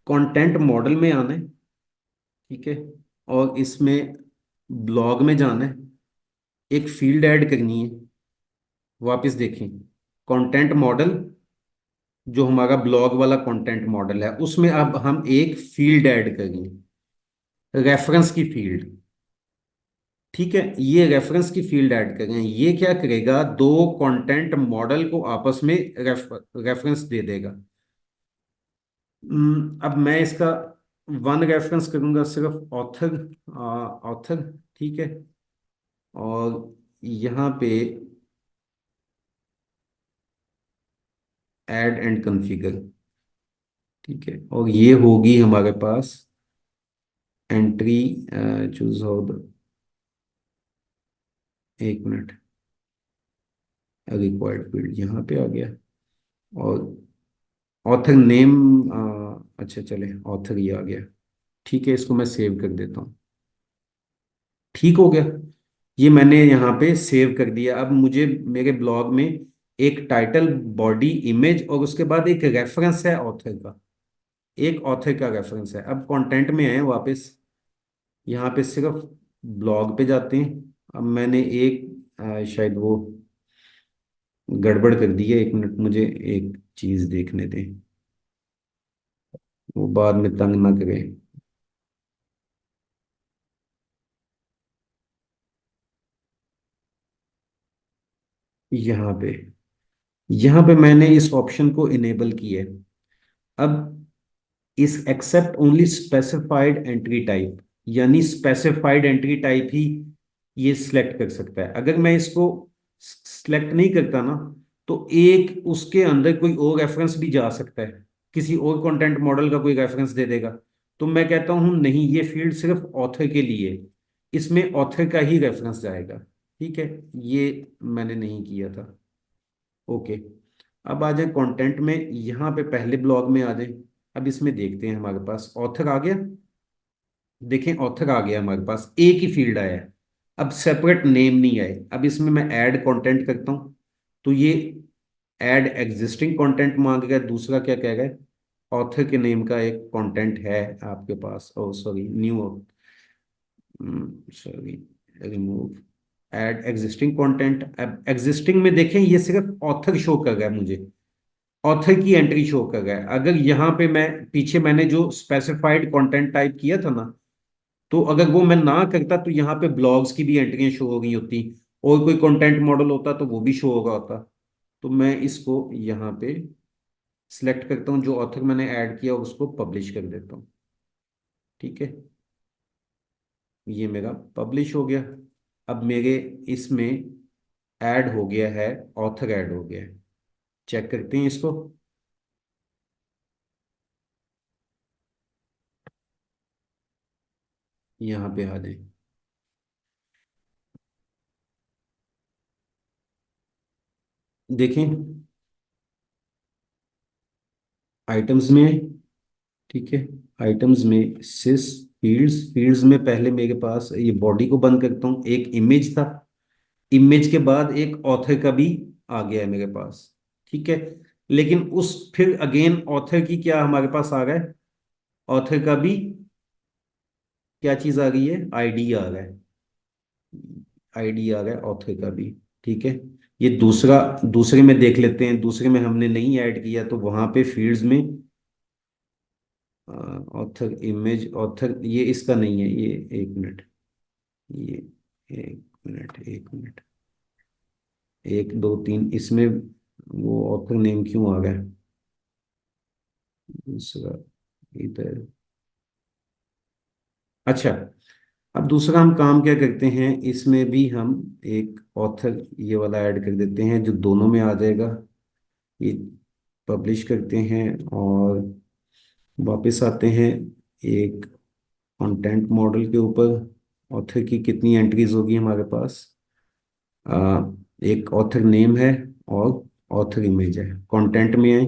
कंटेंट मॉडल में आना है। ठीक है, और इसमें ब्लॉग में जाना है, एक फील्ड ऐड करनी है। वापस देखें, कंटेंट मॉडल जो हमारा ब्लॉग वाला कंटेंट मॉडल है, उसमें अब हम एक फील्ड ऐड करेंगे, रेफरेंस की फील्ड। ठीक है, ये रेफरेंस की फील्ड ऐड करें। ये क्या करेगा, दो कंटेंट मॉडल को आपस में रेफरेंस दे देगा। अब मैं इसका वन रेफरेंस करूंगा, सिर्फ ऑथर, ऑथर। ठीक है, और यहाँ पे ऐड एंड कॉन्फ़िगर। ठीक है, और ये होगी हमारे पास एंट्री, चूज हो, एक मिनट, रिक्वायर्ड फील्ड यहाँ पे आ गया। और ऑथर नेम, अच्छा चले, ऑथर ये आ गया। ठीक है, इसको मैं सेव कर देता हूँ। ठीक हो गया, ये मैंने यहाँ पे सेव कर दिया। अब मुझे मेरे ब्लॉग में एक टाइटल, बॉडी, इमेज और उसके बाद एक रेफरेंस है ऑथर का, एक ऑथर का रेफरेंस है। अब कंटेंट में आए वापस, यहाँ पे सिर्फ ब्लॉग पे जाते हैं। अब मैंने एक शायद वो गड़बड़ कर दी है, एक मिनट मुझे एक चीज़ देखने दें, वो बाद में तंग ना करें। यहाँ पे, यहाँ पे मैंने इस ऑप्शन को इनेबल किया है। अब इस except only specified entry type, यानी स्पेसिफाइड एंट्री टाइप ही ये सिलेक्ट कर सकता है। अगर मैं इसको सिलेक्ट नहीं करता ना, तो एक उसके अंदर कोई और रेफरेंस भी जा सकता है, किसी और कंटेंट मॉडल का कोई रेफरेंस दे देगा। तो मैं कहता हूँ नहीं, ये फील्ड सिर्फ ऑथर के लिए है, इसमें ऑथर का ही रेफरेंस जाएगा। ठीक है, ये मैंने नहीं किया था। ओके, अब आ जाए कंटेंट में, यहाँ पे पहले ब्लॉग में आ जाए। अब इसमें देखते हैं, हमारे पास ऑथर आ गया। देखें, ऑथर आ गया, हमारे पास एक ही फील्ड आया है। अब सेपरेट नेम नहीं आए। अब इसमें मैं ऐड कंटेंट करता हूँ तो ये ऐड एग्जिस्टिंग कंटेंट मांग रहा है। दूसरा क्या कह रहा है, ऑथर के नेम का एक कंटेंट है आपके पास, oh sorry, new, sorry, remove, add existing content. अब एग्जिस्टिंग में देखें, ये सिर्फ ऑथर शो कर रहा है मुझे, ऑथर की एंट्री शो कर रहा है। अगर यहाँ पे मैं पीछे मैंने जो स्पेसिफाइड कंटेंट टाइप किया था ना, तो अगर वो मैं ना करता तो यहाँ पे ब्लॉग्स की भी एंट्रियां शो हो गई होती, और कोई कंटेंट मॉडल होता तो वो भी शो होगा होता। तो मैं इसको यहाँ पे सिलेक्ट करता हूँ, जो ऑथर मैंने ऐड किया उसको पब्लिश कर देता हूँ। ठीक है, ये मेरा पब्लिश हो गया। अब मेरे इसमें ऐड हो गया है, ऑथर ऐड हो गया है। चेक करते हैं इसको। यहाँ पे आ जाए, देखें, आइटम्स में, ठीक है, आइटम्स में सिस फील्ड्स, फील्ड्स में पहले मेरे पास ये बॉडी को बंद करता हूँ, एक इमेज था, इमेज के बाद एक ऑथर का भी आ गया है मेरे पास। ठीक है, लेकिन उस फिर अगेन ऑथर की क्या हमारे पास आ रहा है, ऑथर का भी क्या चीज आ गई है, आईडी आ रहा है, आईडी आ रहा है ऑथर का भी। ठीक है, ये दूसरा, दूसरे में देख लेते हैं। दूसरे में हमने नहीं ऐड किया तो वहां पे फील्ड्स में ऑथर, इमेज, ऑथर, ये इसका नहीं है ये, एक मिनट, ये एक मिनट, एक मिनट, एक दो तीन इसमें वो ऑथर नेम क्यों आ गया दूसरा इधर। अच्छा, अब दूसरा हम काम क्या करते हैं, इसमें भी हम एक ऑथर ये वाला ऐड कर देते हैं जो दोनों में आ जाएगा। ये पब्लिश करते हैं और वापस आते हैं एक कंटेंट मॉडल के ऊपर। ऑथर की कितनी एंट्रीज होगी हमारे पास, एक ऑथर नेम है और ऑथर इमेज है। कंटेंट में आए,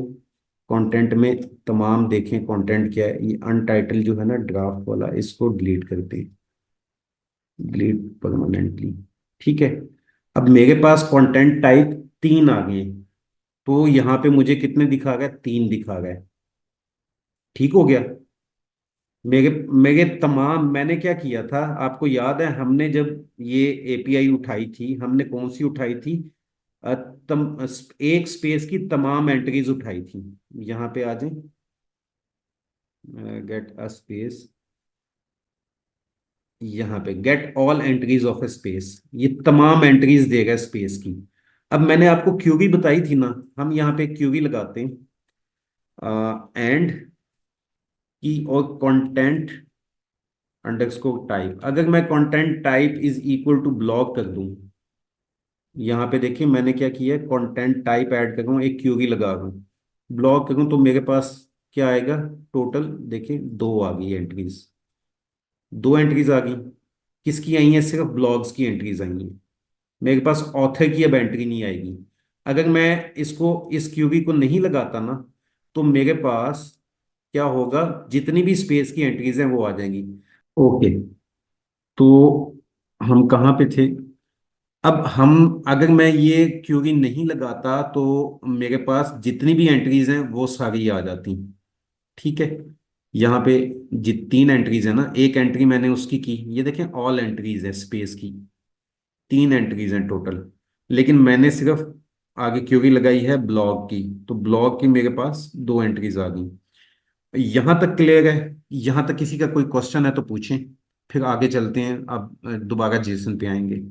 कंटेंट में तमाम देखें कंटेंट क्या है। ये अनटाइटल जो है ना ड्राफ्ट वाला, इसको डिलीट करते हैं, डिलीट परमानेंटली। ठीक है, अब मेरे पास कंटेंट टाइप तीन आ गए, तो यहाँ पे मुझे कितने दिखा गए, तीन दिखा गए। ठीक हो गया। मेरे मेरे तमाम, मैंने क्या किया था आपको याद है, हमने जब ये एपीआई उठाई थी, हमने कौन सी उठाई थी, एक स्पेस की तमाम एंट्रीज उठाई थी। यहाँ पे आ जाए, गेट अ स्पेस, यहाँ पे get all entries of A space, ये तमाम एंट्रीज देगा स्पेस की। अब मैंने आपको क्यूरी बताई थी ना, हम यहाँ पे क्यूरी लगाते हैं, एंड की और कंटेंट अंडरस्कोर टाइप। अगर मैं content type is equal to block कर दूं, यहाँ पे देखिए मैंने क्या किया, कंटेंट टाइप ऐड कर रहा हूँ, एक क्यूरी लगा रहा हूँ, ब्लॉक करूँ तो मेरे पास क्या आएगा, टोटल देखिए दो आ गई एंट्रीज, दो एंट्रीज आ गई। किसकी आई हैं, सिर्फ ब्लॉग्स की एंट्रीज आई हैं। मेरे पास ऑथर की अब एंट्री नहीं आएगी। अगर मैं इसको, इस क्यूबी को नहीं लगाता ना, तो मेरे पास क्या होगा, जितनी भी स्पेस की एंट्रीज हैं वो आ जाएंगी। ओके, तो हम कहाँ पे थे। अब हम, अगर मैं ये क्यूरी नहीं लगाता तो मेरे पास जितनी भी एंट्रीज हैं वो सारी आ जाती। ठीक है, यहाँ पे तीन एंट्रीज है ना, एक एंट्री मैंने उसकी की, ये देखें ऑल एंट्रीज है स्पेस की, तीन एंट्रीज हैं टोटल। लेकिन मैंने सिर्फ आगे क्यूरी लगाई है ब्लॉग की, तो ब्लॉग की मेरे पास दो एंट्रीज आ गई। यहां तक क्लियर है। यहां तक किसी का कोई क्वेश्चन है तो पूछें, फिर आगे चलते हैं। अब दोबारा जेसन पे आएंगे।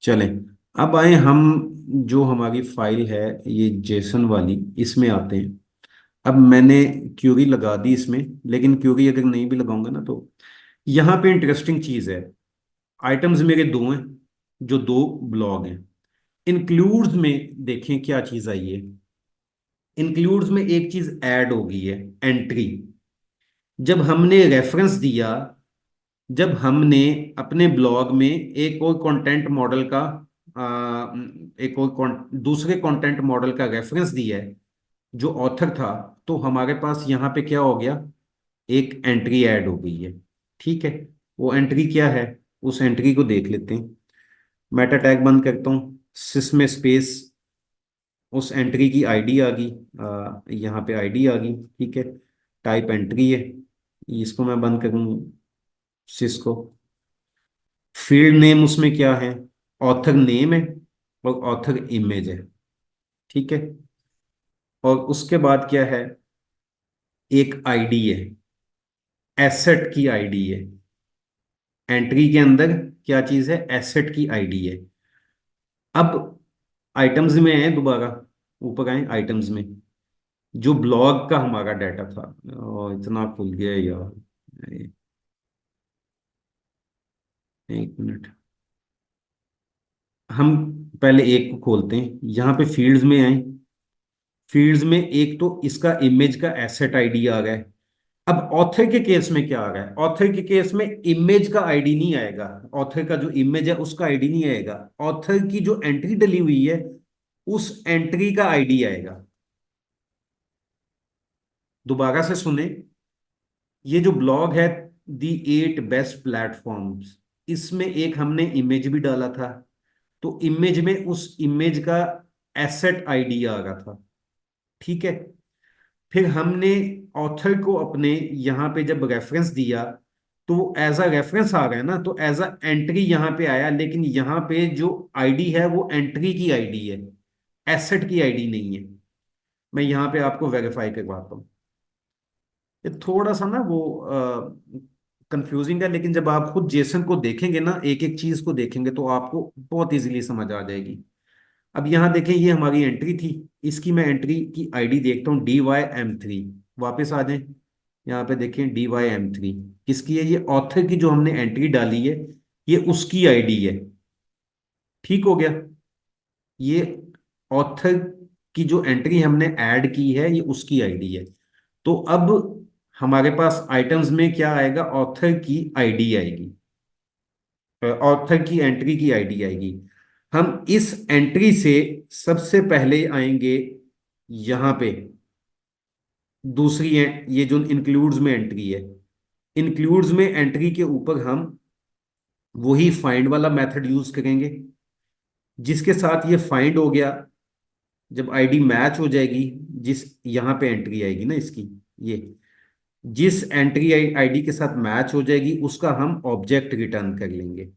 चलें, अब आए हम, जो हमारी फाइल है ये जेसन वाली, इसमें आते हैं। अब मैंने क्यूरी लगा दी इसमें, लेकिन क्यूरी अगर नहीं भी लगाऊंगा ना, तो यहाँ पे इंटरेस्टिंग चीज है, आइटम्स मेरे दो हैं, जो दो ब्लॉग हैं। इंक्लूड्स में देखें क्या चीज आई है, इंक्लूड्स में एक चीज ऐड हो गई है, एंट्री। जब हमने रेफरेंस दिया, जब हमने अपने ब्लॉग में एक और कंटेंट मॉडल का एक और दूसरे कंटेंट मॉडल का रेफरेंस दिया है जो ऑथर था, तो हमारे पास यहाँ पे क्या हो गया, एक एंट्री ऐड हो गई है। ठीक है, वो एंट्री क्या है, उस एंट्री को देख लेते हैं। मेटा टैग बंद करता हूँ, सिस में स्पेस, उस एंट्री की आईडी आ गई, यहाँ पे आईडी आ गई। ठीक है, टाइप एंट्री है, इसको मैं बंद करूँ, सिस को। फील्ड नेम उसमें क्या है, ऑथर नेम है और ऑथर इमेज है। ठीक है, और उसके बाद क्या है, एक आईडी है, एसेट की आईडी है। एंट्री के अंदर क्या चीज है, एसेट की आईडी है। अब आइटम्स में है, दोबारा ऊपर आए आइटम्स में, जो ब्लॉग का हमारा डाटा था, इतना खुल गया यार, एक मिनट। हम पहले एक को खोलते हैं, यहाँ पे फील्ड्स में आए। फील्ड्स में एक तो इसका इमेज का एसेट आईडी आ गया है। अब ऑथर के केस में क्या आ रहा है, ऑथर के केस में इमेज का आईडी नहीं आएगा, ऑथर का जो इमेज है उसका आईडी नहीं आएगा, ऑथर की जो एंट्री डली हुई है उस एंट्री का आईडी आएगा। दोबारा से सुने, ये जो ब्लॉग है, दी 8 बेस्ट प्लेटफॉर्म्स, इसमें एक हमने इमेज भी डाला था, तो इमेज में उस इमेज का एसेट आईडी आ रहा था। ठीक है, फिर हमने ऑथर को अपने यहाँ पे जब रेफरेंस दिया, तो एज अ रेफरेंस आ गया ना, तो एज अ एंट्री यहाँ पे आया, लेकिन यहाँ पे जो आईडी है वो एंट्री की आईडी है, एसेट की आईडी नहीं है। मैं यहाँ पे आपको वेरीफाई करवाता हूँ। ये थोड़ा सा ना वो कंफ्यूजिंग है, लेकिन जब आप खुद जेसन को देखेंगे ना, एक एक चीज को देखेंगे, तो आपको बहुत इजीली समझ आ जाएगी। अब यहाँ देखें, ये हमारी एंट्री थी, इसकी मैं एंट्री की आईडी देखता हूँ, DYM3। वापस आ जाएं, यहाँ पे देखें DYM3 किसकी है, ये ऑथर की जो हमने एंट्री डाली है, ये उसकी आईडी है। ठीक हो गया, ये ऑथर की जो एंट्री हमने ऐड की है ये उसकी आईडी है। तो अब हमारे पास आइटम्स में क्या आएगा, ऑथर की आईडी आएगी, ऑथर की एंट्री की आईडी आएगी। हम इस एंट्री से सबसे पहले आएंगे यहां पे, दूसरी है ये जो इंक्लूड्स में एंट्री है, इंक्लूड्स में एंट्री के ऊपर हम वही फाइंड वाला मेथड यूज करेंगे, जिसके साथ ये फाइंड हो गया। जब आईडी मैच हो जाएगी, जिस यहाँ पे एंट्री आएगी ना इसकी, ये जिस एंट्री आईडी के साथ मैच हो जाएगी उसका हम ऑब्जेक्ट रिटर्न कर लेंगे।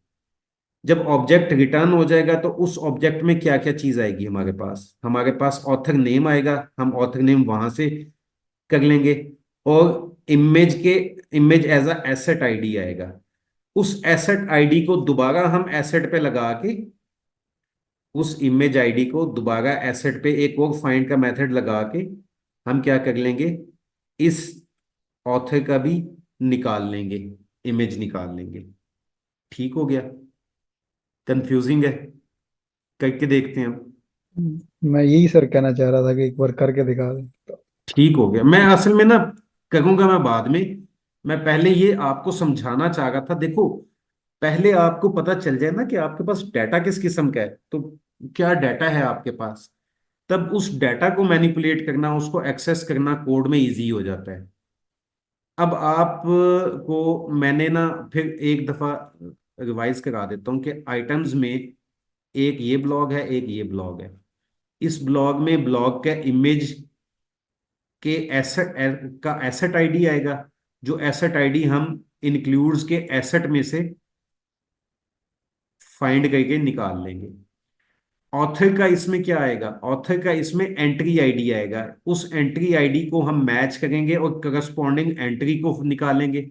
जब ऑब्जेक्ट रिटर्न हो जाएगा तो उस ऑब्जेक्ट में क्या क्या चीज आएगी हमारे पास ऑथर नेम आएगा, हम ऑथर नेम वहां से कर लेंगे। और image as a asset ID आएगा, उस एसेट आईडी को दोबारा हम एसेट पे लगा के, उस इमेज आईडी को दोबारा एसेट पे एक और फाइंड का मेथड लगा के हम क्या कर लेंगे, इस ऑथर का भी निकाल लेंगे, इमेज निकाल लेंगे। ठीक हो गया, कंफ्यूजिंग है, करके देखते हैं हम। मैं यही सर कहना चाह रहा था कि एक बार करके दिखा दें तो। ठीक हो गया, मैं असल में ना करूंगा मैं बाद में, मैं पहले ये आपको समझाना चाह रहा था। देखो, पहले आपको पता चल जाए ना कि आपके पास डाटा किस किस्म का है, तो क्या डाटा है आपके पास, तब उस डाटा को मैनिपुलेट करना, उसको एक्सेस करना कोड में इजी हो जाता है। अब आप को मैंने ना फिर एक दफा रिवाइज करा देता हूँ कि आइटम्स में एक ये ब्लॉग है, एक ये ब्लॉग है। इस ब्लॉग में ब्लॉग का इमेज के एसेट का एसेट आईडी आएगा, जो एसेट आईडी हम इंक्लूड्स के एसेट में से फाइंड करके निकाल लेंगे। ऑथर का इसमें क्या आएगा, ऑथर का इसमें एंट्री आईडी आएगा, उस एंट्री आईडी को हम मैच करेंगे और करस्पॉन्डिंग एंट्री को निकालेंगे।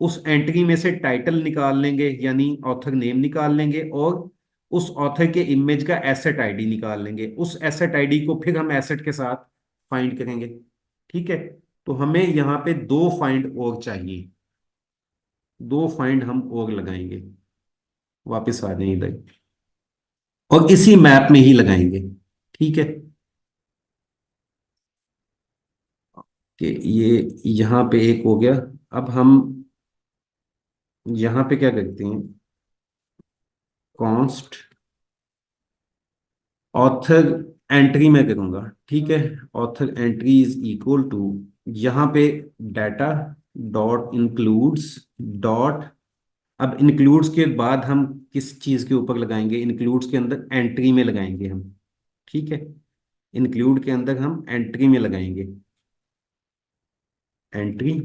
उस एंट्री में से टाइटल निकाल लेंगे, यानी ऑथर नेम निकाल लेंगे, और उस ऑथर के इमेज का एसेट आईडी निकाल लेंगे। उस एसेट आईडी को फिर हम एसेट के साथ फाइंड करेंगे। ठीक है, तो हमें यहाँ पे दो फाइंड और चाहिए, दो फाइंड हम और लगाएंगे। वापस आ जाए इधर, और इसी मैप में ही लगाएंगे। ठीक है, कि ये यहाँ पे एक हो गया। अब हम यहाँ पे क्या करते हैं, कॉन्स्ट ऑथर एंट्री में करूंगा। ठीक है, author entry is equal to, यहाँ पे डाटा डॉट इंक्लूड्स डॉट, अब इंक्लूड्स के बाद हम किस चीज के ऊपर लगाएंगे, इंक्लूड्स के अंदर एंट्री में लगाएंगे हम। ठीक है, इंक्लूड के अंदर हम एंट्री में लगाएंगे, एंट्री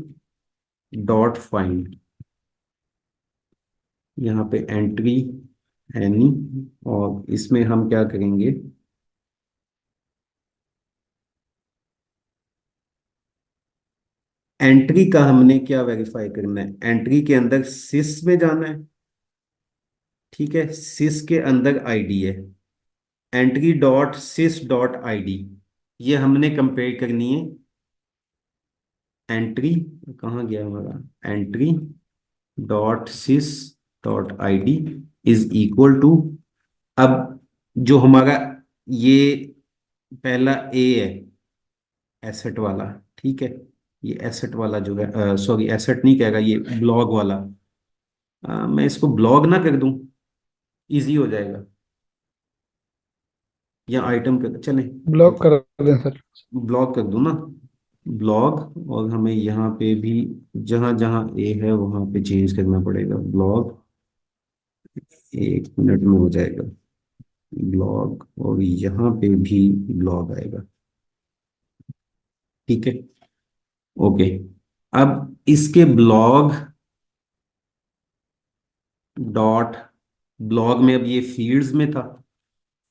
डॉट फाइंड, यहाँ पे एंट्री एनी, और इसमें हम क्या करेंगे, एंट्री का हमने क्या वेरीफाई करना है, एंट्री के अंदर सिस में जाना है। ठीक है, सिस के अंदर आईडी है, entry dot sys dot ID, ये हमने कंपेयर करनी है। एंट्री कहाँ गया हमारा, entry dot sys dot ID is equal to, अब जो हमारा ये पहला ए है, एसेट वाला। ठीक है, ये एसेट वाला जो है, सॉरी एसेट नहीं कहेगा, ये ब्लॉग वाला। मैं इसको ब्लॉग ना कर दूं, इजी हो जाएगा, या आइटम कर चले, ब्लॉक कर दें सर। ब्लॉग कर दूं ना, ब्लॉग। और हमें यहाँ पे भी जहां जहां ए है वहां पे चेंज करना पड़ेगा, ब्लॉग। 1 मिनट में हो जाएगा ब्लॉग, और यहाँ पे भी ब्लॉग आएगा। ठीक है, ओके। अब इसके ब्लॉग डॉट, ब्लॉग में अब ये फील्ड्स में था,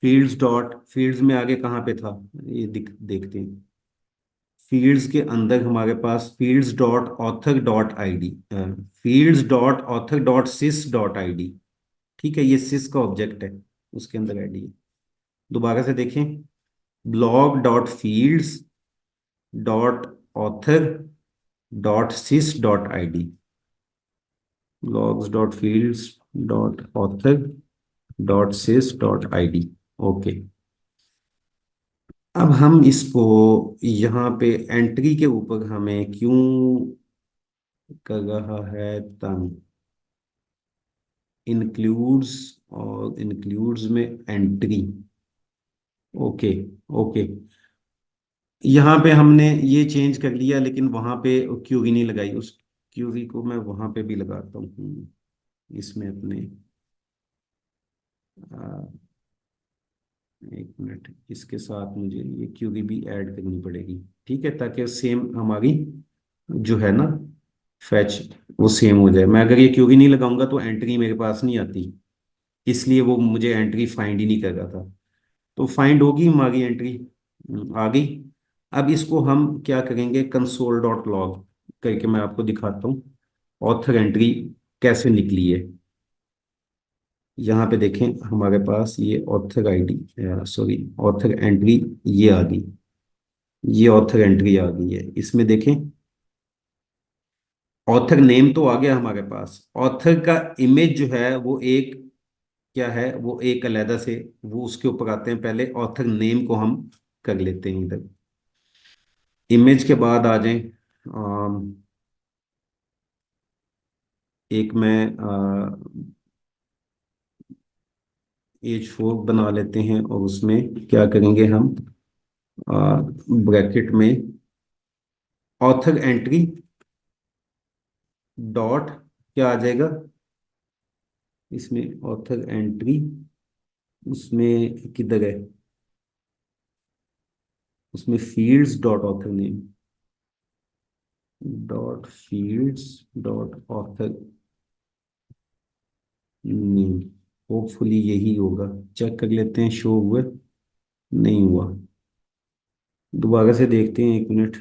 फील्ड्स डॉट, फील्ड्स में आगे कहाँ पे था, ये देखते हैं। फील्ड्स के अंदर हमारे पास fields dot author dot ID, fields dot author dot sys dot ID. ठीक है, ये सिस का ऑब्जेक्ट है, उसके अंदर आईडी है। दोबारा से देखें, blog dot fields dot author dot sys dot ID. Blogs dot fields dot author dot sys dot ID. Okay. अब हम इसको यहाँ पे एंट्री के ऊपर हमें क्यों कर रहा है तंग? इंक्लूड्स, और इंक्लूड्स में एंट्री। ओके। ओके। यहाँ पे हमने ये चेंज कर लिया, लेकिन वहां पे क्यूरी नहीं लगाई। उस क्यूरी को मैं वहां पे भी लगाता हूँ, इसमें अपने। आ, एक मिनट, इसके साथ मुझे ये क्यूरी भी ऐड करनी पड़ेगी, ठीक है, ताकि सेम हमारी जो है ना फैच, वो सेम हो जाए। मैं अगर ये क्यूरी नहीं लगाऊंगा तो एंट्री मेरे पास नहीं आती, इसलिए वो मुझे एंट्री फाइंड ही नहीं कर रहा था। तो फाइंड होगी हमारी एंट्री, आ गई। अब इसको हम क्या करेंगे, कंसोल डॉट लॉग करके मैं आपको दिखाता हूँ ऑथर एंट्री कैसे निकली है। यहाँ पे देखें, हमारे पास ये author ID, sorry, author entry ये आ गई। ये ऑथर एंट्री आ गई है, इसमें देखें ऑथर नेम तो आ गया हमारे पास। ऑथर का इमेज जो है वो एक, क्या है वो, एक अलहदा से वो उसके ऊपर आते हैं। पहले ऑथर नेम को हम कर लेते हैं इधर। इमेज के बाद आ जाएं, एक मैं H4 बना लेते हैं, और उसमें क्या करेंगे हम, ब्रैकेट में ऑथर एंट्री डॉट, क्या आ जाएगा इसमें, ऑथर एंट्री, उसमें किधर है, उसमें fields dot author name dot fields dot author name. Hopefully यही होगा, चेक कर लेते हैं शो हुआ, नहीं हुआ। दोबारा से देखते हैं, एक मिनट।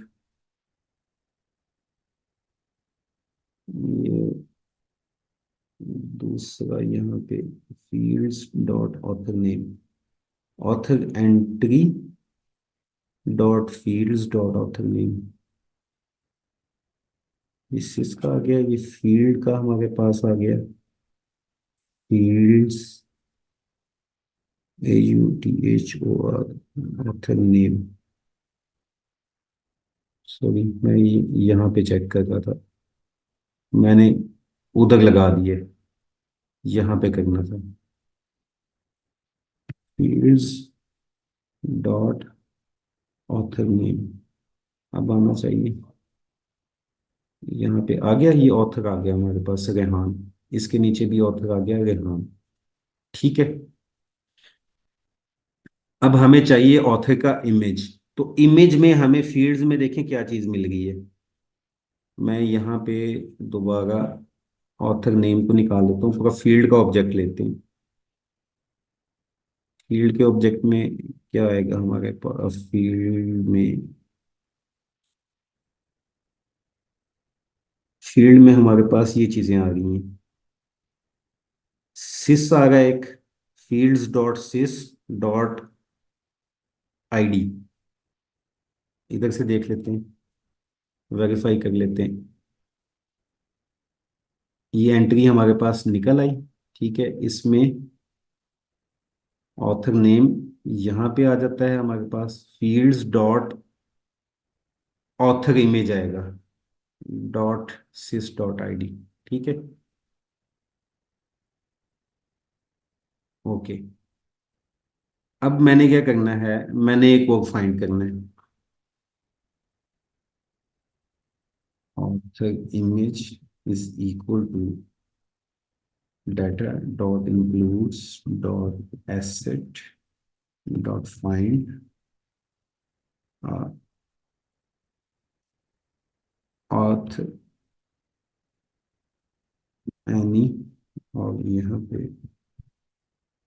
ये दूसरा यहाँ पे fields dot author name, author entry dot fields dot author name, इसका आ गया। ये फील्ड का हमारे पास आ गया, fields AUTHOR author name. Sorry, मैं यहाँ पे चेक कर रहा था, मैंने उधर लगा दिए, यहाँ पे करना था। फील्ड्स डॉट ऑथर नेम अब आना चाहिए। यहाँ पे आ गया, ये ऑथर आ गया हमारे पास रेहान। इसके नीचे भी ऑथर आ गया रेहान, ठीक है। अब हमें चाहिए ऑथर का इमेज। तो इमेज में हमें फील्ड्स में देखें क्या चीज़ मिल गई है। मैं यहाँ पे दोबारा ऑथर नेम को निकाल देता हूँ, पूरा फील्ड का ऑब्जेक्ट लेते हैं। फील्ड के ऑब्जेक्ट में क्या आएगा हमारे पास, फील्ड में हमारे पास ये चीज़ें आ रही हैं। सिस आ रहा है एक, fields dot sys dot ID. इधर से देख लेते हैं, वेरीफाई कर लेते हैं। ये एंट्री हमारे पास निकल आई, ठीक है। इसमें ऑथर नेम यहाँ पे आ जाता है हमारे पास, फील्ड्स डॉट ऑथर इमेज आएगा डॉट सिस डॉट आईडी, ठीक है। ओके। अब मैंने क्या करना है, मैंने एक वो फाइंड करना है, author image is equal to data dot includes dot asset dot find auth any. और यहाँ पे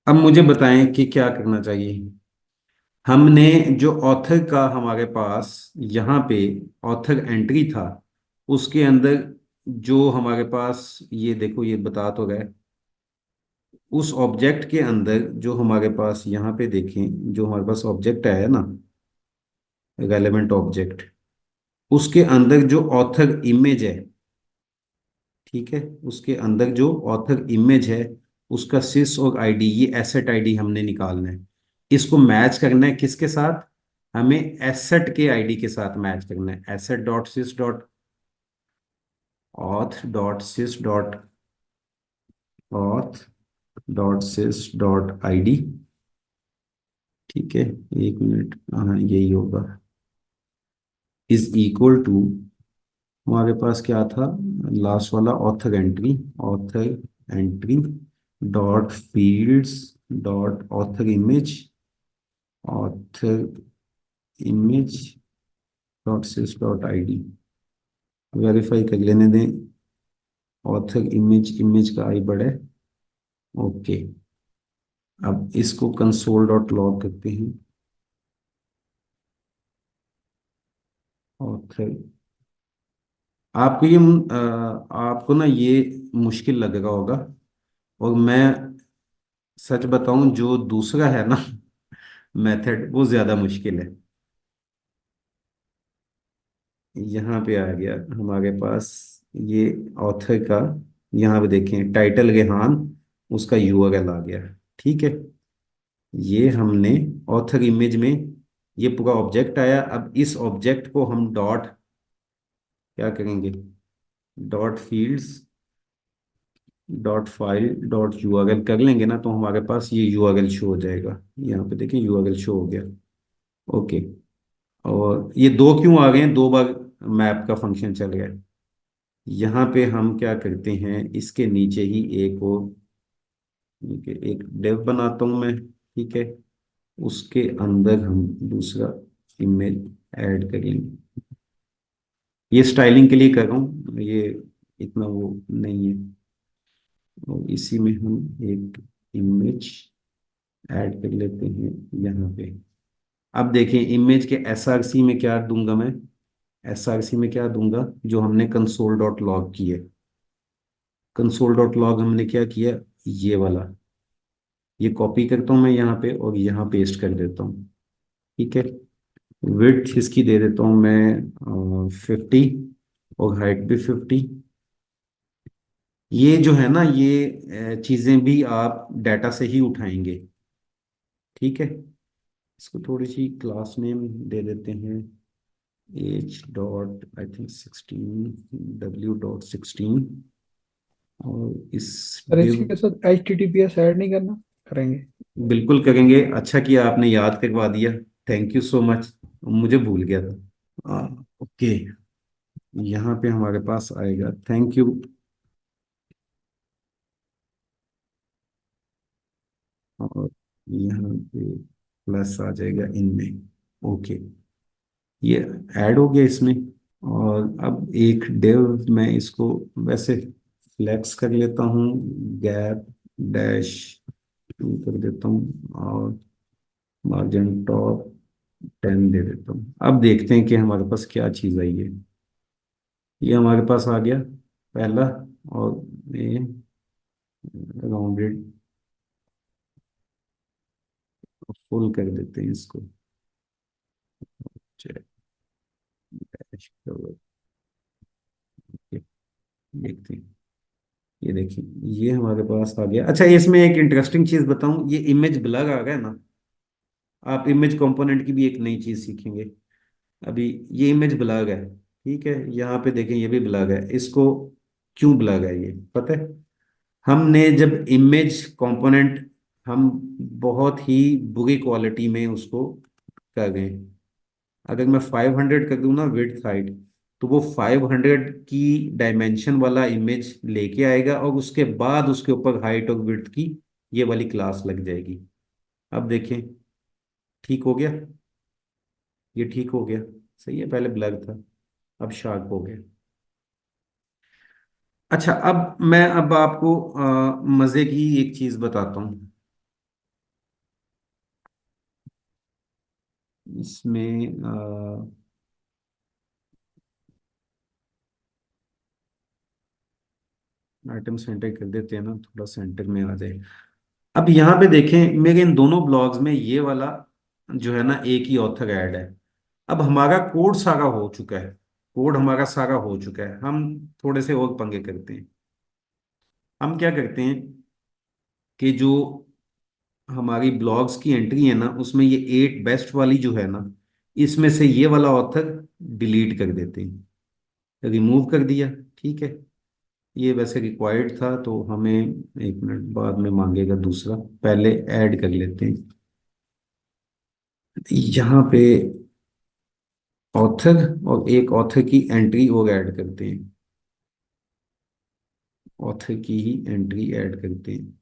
अब मुझे बताएं कि क्या करना चाहिए। हमने जो ऑथर का हमारे पास यहाँ पे ऑथर एंट्री था, उसके अंदर जो हमारे पास, ये देखो ये बता तो गए, उस ऑब्जेक्ट के अंदर जो हमारे पास यहाँ पे देखें, जो हमारे पास ऑब्जेक्ट आया ना, रेलेवेंट ऑब्जेक्ट, उसके अंदर जो ऑथर इमेज है, ठीक है, उसके अंदर जो ऑथर इमेज है, उसका सिस और आईडी, ये एसेट आईडी हमने निकालना है। इसको मैच करना है किसके साथ? हमें एसेट के आईडी के साथ मैच करना है। Asset dot sys dot auth dot sys dot auth dot sys dot ID. ठीक है, एक मिनट, हाँ यही होगा, इज इक्वल टू, हमारे पास क्या था लास्ट वाला, author entry, author entry dot fields dot author image, author image dot sys dot ID. Verify कर लेने दें, ऑथर इमेज, इमेज का आई बड़ा है। ओके, अब इसको कंसोल डॉट लॉग करते हैं। ऑथर, आपको ये आपको ना ये मुश्किल लगेगा होगा, और मैं सच बताऊं, जो दूसरा है ना मेथड, वो ज्यादा मुश्किल है। यहाँ पे आ गया हमारे पास ये ऑथर का, यहाँ पे देखें टाइटल रेहान, उसका यूआरएल आ गया। ठीक है, ये हमने ऑथर इमेज में ये पूरा ऑब्जेक्ट आया। अब इस ऑब्जेक्ट को हम डॉट क्या करेंगे, dot fields dot file dot URL कर लेंगे ना, तो हमारे पास ये यूआरएल शो हो जाएगा। यहाँ पे देखें यूआरएल शो हो गया। ओके, और ये दो क्यों आ गए हैं, दो बार मैप का फंक्शन चल गया। यहाँ पे हम क्या करते हैं, इसके नीचे ही एक और, ठीक है, एक डेव बनाता हूँ मैं। ठीक है, उसके अंदर हम दूसरा इमेज ऐड करेंगे। ये स्टाइलिंग के लिए कर रहा हूँ, ये इतना वो नहीं है। और इसी में हम एक इमेज ऐड कर लेते हैं यहाँ पे। अब देखें इमेज के एसआरसी में क्या दूंगा मैं, एसआरसी में क्या दूंगा, जो हमने कंसोल डॉट लॉग की है। कंसोल डॉट लॉग हमने क्या किया, ये वाला, ये कॉपी करता हूँ मैं यहाँ पे और यहाँ पेस्ट कर देता हूँ। ठीक है, विड्थ इसकी दे देता हूँ मैं 50, और हाइट भी 50। ये जो है ना, ये चीज़ें भी आप डाटा से ही उठाएंगे। ठीक है, इसको थोड़ी सी क्लास नेम दे देते हैं, H dot I think 16, w.16, और इस सर div, इसके साथ HTTPS ऐड नहीं करना? करेंगे। बिल्कुल करेंगे। अच्छा किया आपने याद करवा दिया, थैंक यू सो मच, मुझे भूल गया था। ओके, यहाँ पे हमारे पास आएगा, थैंक यू, और यहाँ पे प्लस आ जाएगा इनमें। ओके, ये ऐड हो गया इसमें। और अब एक डेव मैं इसको वैसे फ्लेक्स कर लेता हूँ, गैप डैश 2 कर देता हूँ, और मार्जिन टॉप 10 दे देता हूँ। अब देखते हैं कि हमारे पास क्या चीज़ आई है। ये हमारे पास आ गया पहला, और ये राउंडेड फुल कर देते हैं इसको। चेक डैश कवर, देखते हैं, ये देखिए, ये हमारे पास आ गया। अच्छा, इसमें एक इंटरेस्टिंग चीज बताऊं, ये इमेज ब्लर आ गया ना, आप इमेज कंपोनेंट की भी एक नई चीज सीखेंगे अभी। ये इमेज ब्लर है, ठीक है, यहाँ पे देखें ये भी ब्लर है। इसको क्यों ब्लर है ये पता है? हमने जब इमेज कंपोनेंट, हम बहुत ही बुरी क्वालिटी में उसको कर गए। अगर मैं 500 कर दूं ना विड्थ हाइट, तो वो 500 की डायमेंशन वाला इमेज लेके आएगा, और उसके बाद उसके ऊपर हाइट और विड्थ की ये वाली क्लास लग जाएगी। अब देखें, ठीक हो गया, ये ठीक हो गया, सही है, पहले ब्लर था, अब शार्प हो गया। अच्छा, अब मैं अब आपको मजे की एक चीज बताता हूँ। इसमें आइटम सेंटर कर देते हैं ना, थोड़ा सेंटर में आ जाए। अब यहाँ पे देखें, मेरे इन दोनों ब्लॉग्स में ये वाला जो है ना, एक ही ऑथर ऐड है। अब हमारा कोड सारा हो चुका है, कोड हमारा सारा हो चुका है। हम थोड़े से और पंगे करते हैं। हम क्या करते हैं कि जो हमारी ब्लॉग्स की एंट्री है ना, उसमें ये 8 बेस्ट वाली जो है ना, इसमें से ये वाला ऑथर डिलीट कर देते हैं, रिमूव कर दिया। ठीक है, ये वैसे रिक्वायर्ड था तो हमें 1 मिनट बाद में मांगेगा दूसरा, पहले ऐड कर लेते हैं यहाँ पे ऑथर, और एक ऑथर की एंट्री और ऐड करते हैं, ऑथर की ही एंट्री ऐड करते हैं।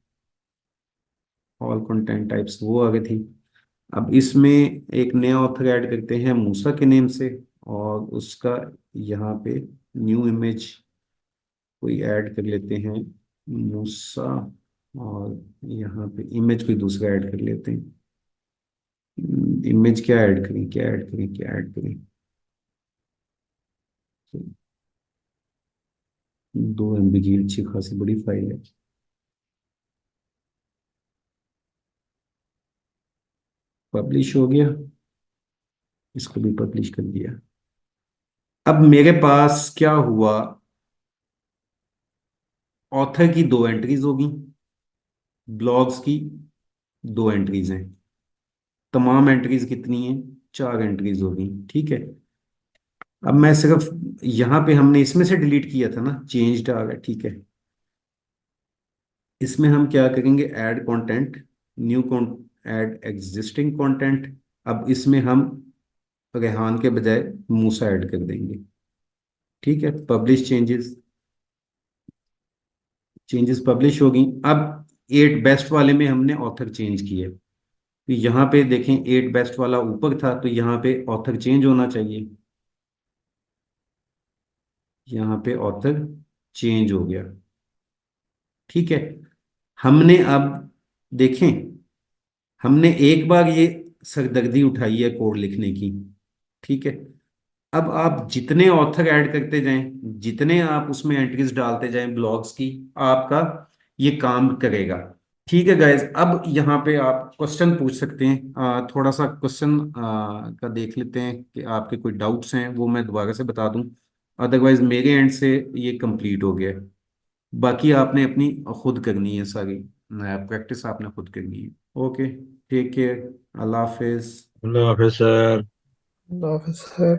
ऑल कंटेंट टाइप्स वो आ गई थी। अब इसमें एक नया ऑथर ऐड करते हैं मूसा के नेम से, और उसका यहाँ पे न्यू इमेज कोई ऐड कर लेते हैं, मूसा। और यहाँ पे इमेज कोई दूसरा ऐड कर लेते हैं। इमेज क्या ऐड करें, क्या ऐड करें, क्या ऐड करें? 2 MB की अच्छी खासी बड़ी फाइल है। पब्लिश हो गया, इसको भी पब्लिश कर दिया। अब मेरे पास क्या हुआ, ऑथर की 2 एंट्रीज होगी, ब्लॉग्स की 2 एंट्रीज हैं। तमाम एंट्रीज कितनी हैं? 4 एंट्रीज होगी। ठीक है, अब मैं सिर्फ यहाँ पे, हमने इसमें से डिलीट किया था ना, चेंज्ड आ गया। ठीक है, इसमें हम क्या करेंगे, add content, new add existing content. अब इसमें हम रेहान के बजाय मूसा ऐड कर देंगे। ठीक है, पब्लिश चेंजेस, चेंजेस पब्लिश होगी। अब 8 बेस्ट वाले में हमने ऑथर चेंज किए, तो यहाँ पे देखें 8 बेस्ट वाला ऊपर था, तो यहाँ पे ऑथर चेंज होना चाहिए। यहाँ पे ऑथर चेंज हो गया। ठीक है, हमने अब देखें, हमने एक बार ये सरदर्दी उठाई है कोड लिखने की। ठीक है, अब आप जितने ऑथर ऐड करते जाएं, जितने आप उसमें एंट्रीज डालते जाएं ब्लॉग्स की, आपका ये काम करेगा। ठीक है गाइज, अब यहाँ पे आप क्वेश्चन पूछ सकते हैं। थोड़ा सा क्वेश्चन का देख लेते हैं कि आपके कोई डाउट्स हैं, वो मैं दोबारा से बता दूं। अदरवाइज मेरे एंड से ये कंप्लीट हो गया है। बाकी आपने अपनी खुद करनी है सारी, प्रैक्टिस आपने खुद करनी है। ओके, टेक केयर, अल्लाह हाफिज। अल्लाह हाफिज सर। ऑफिसर।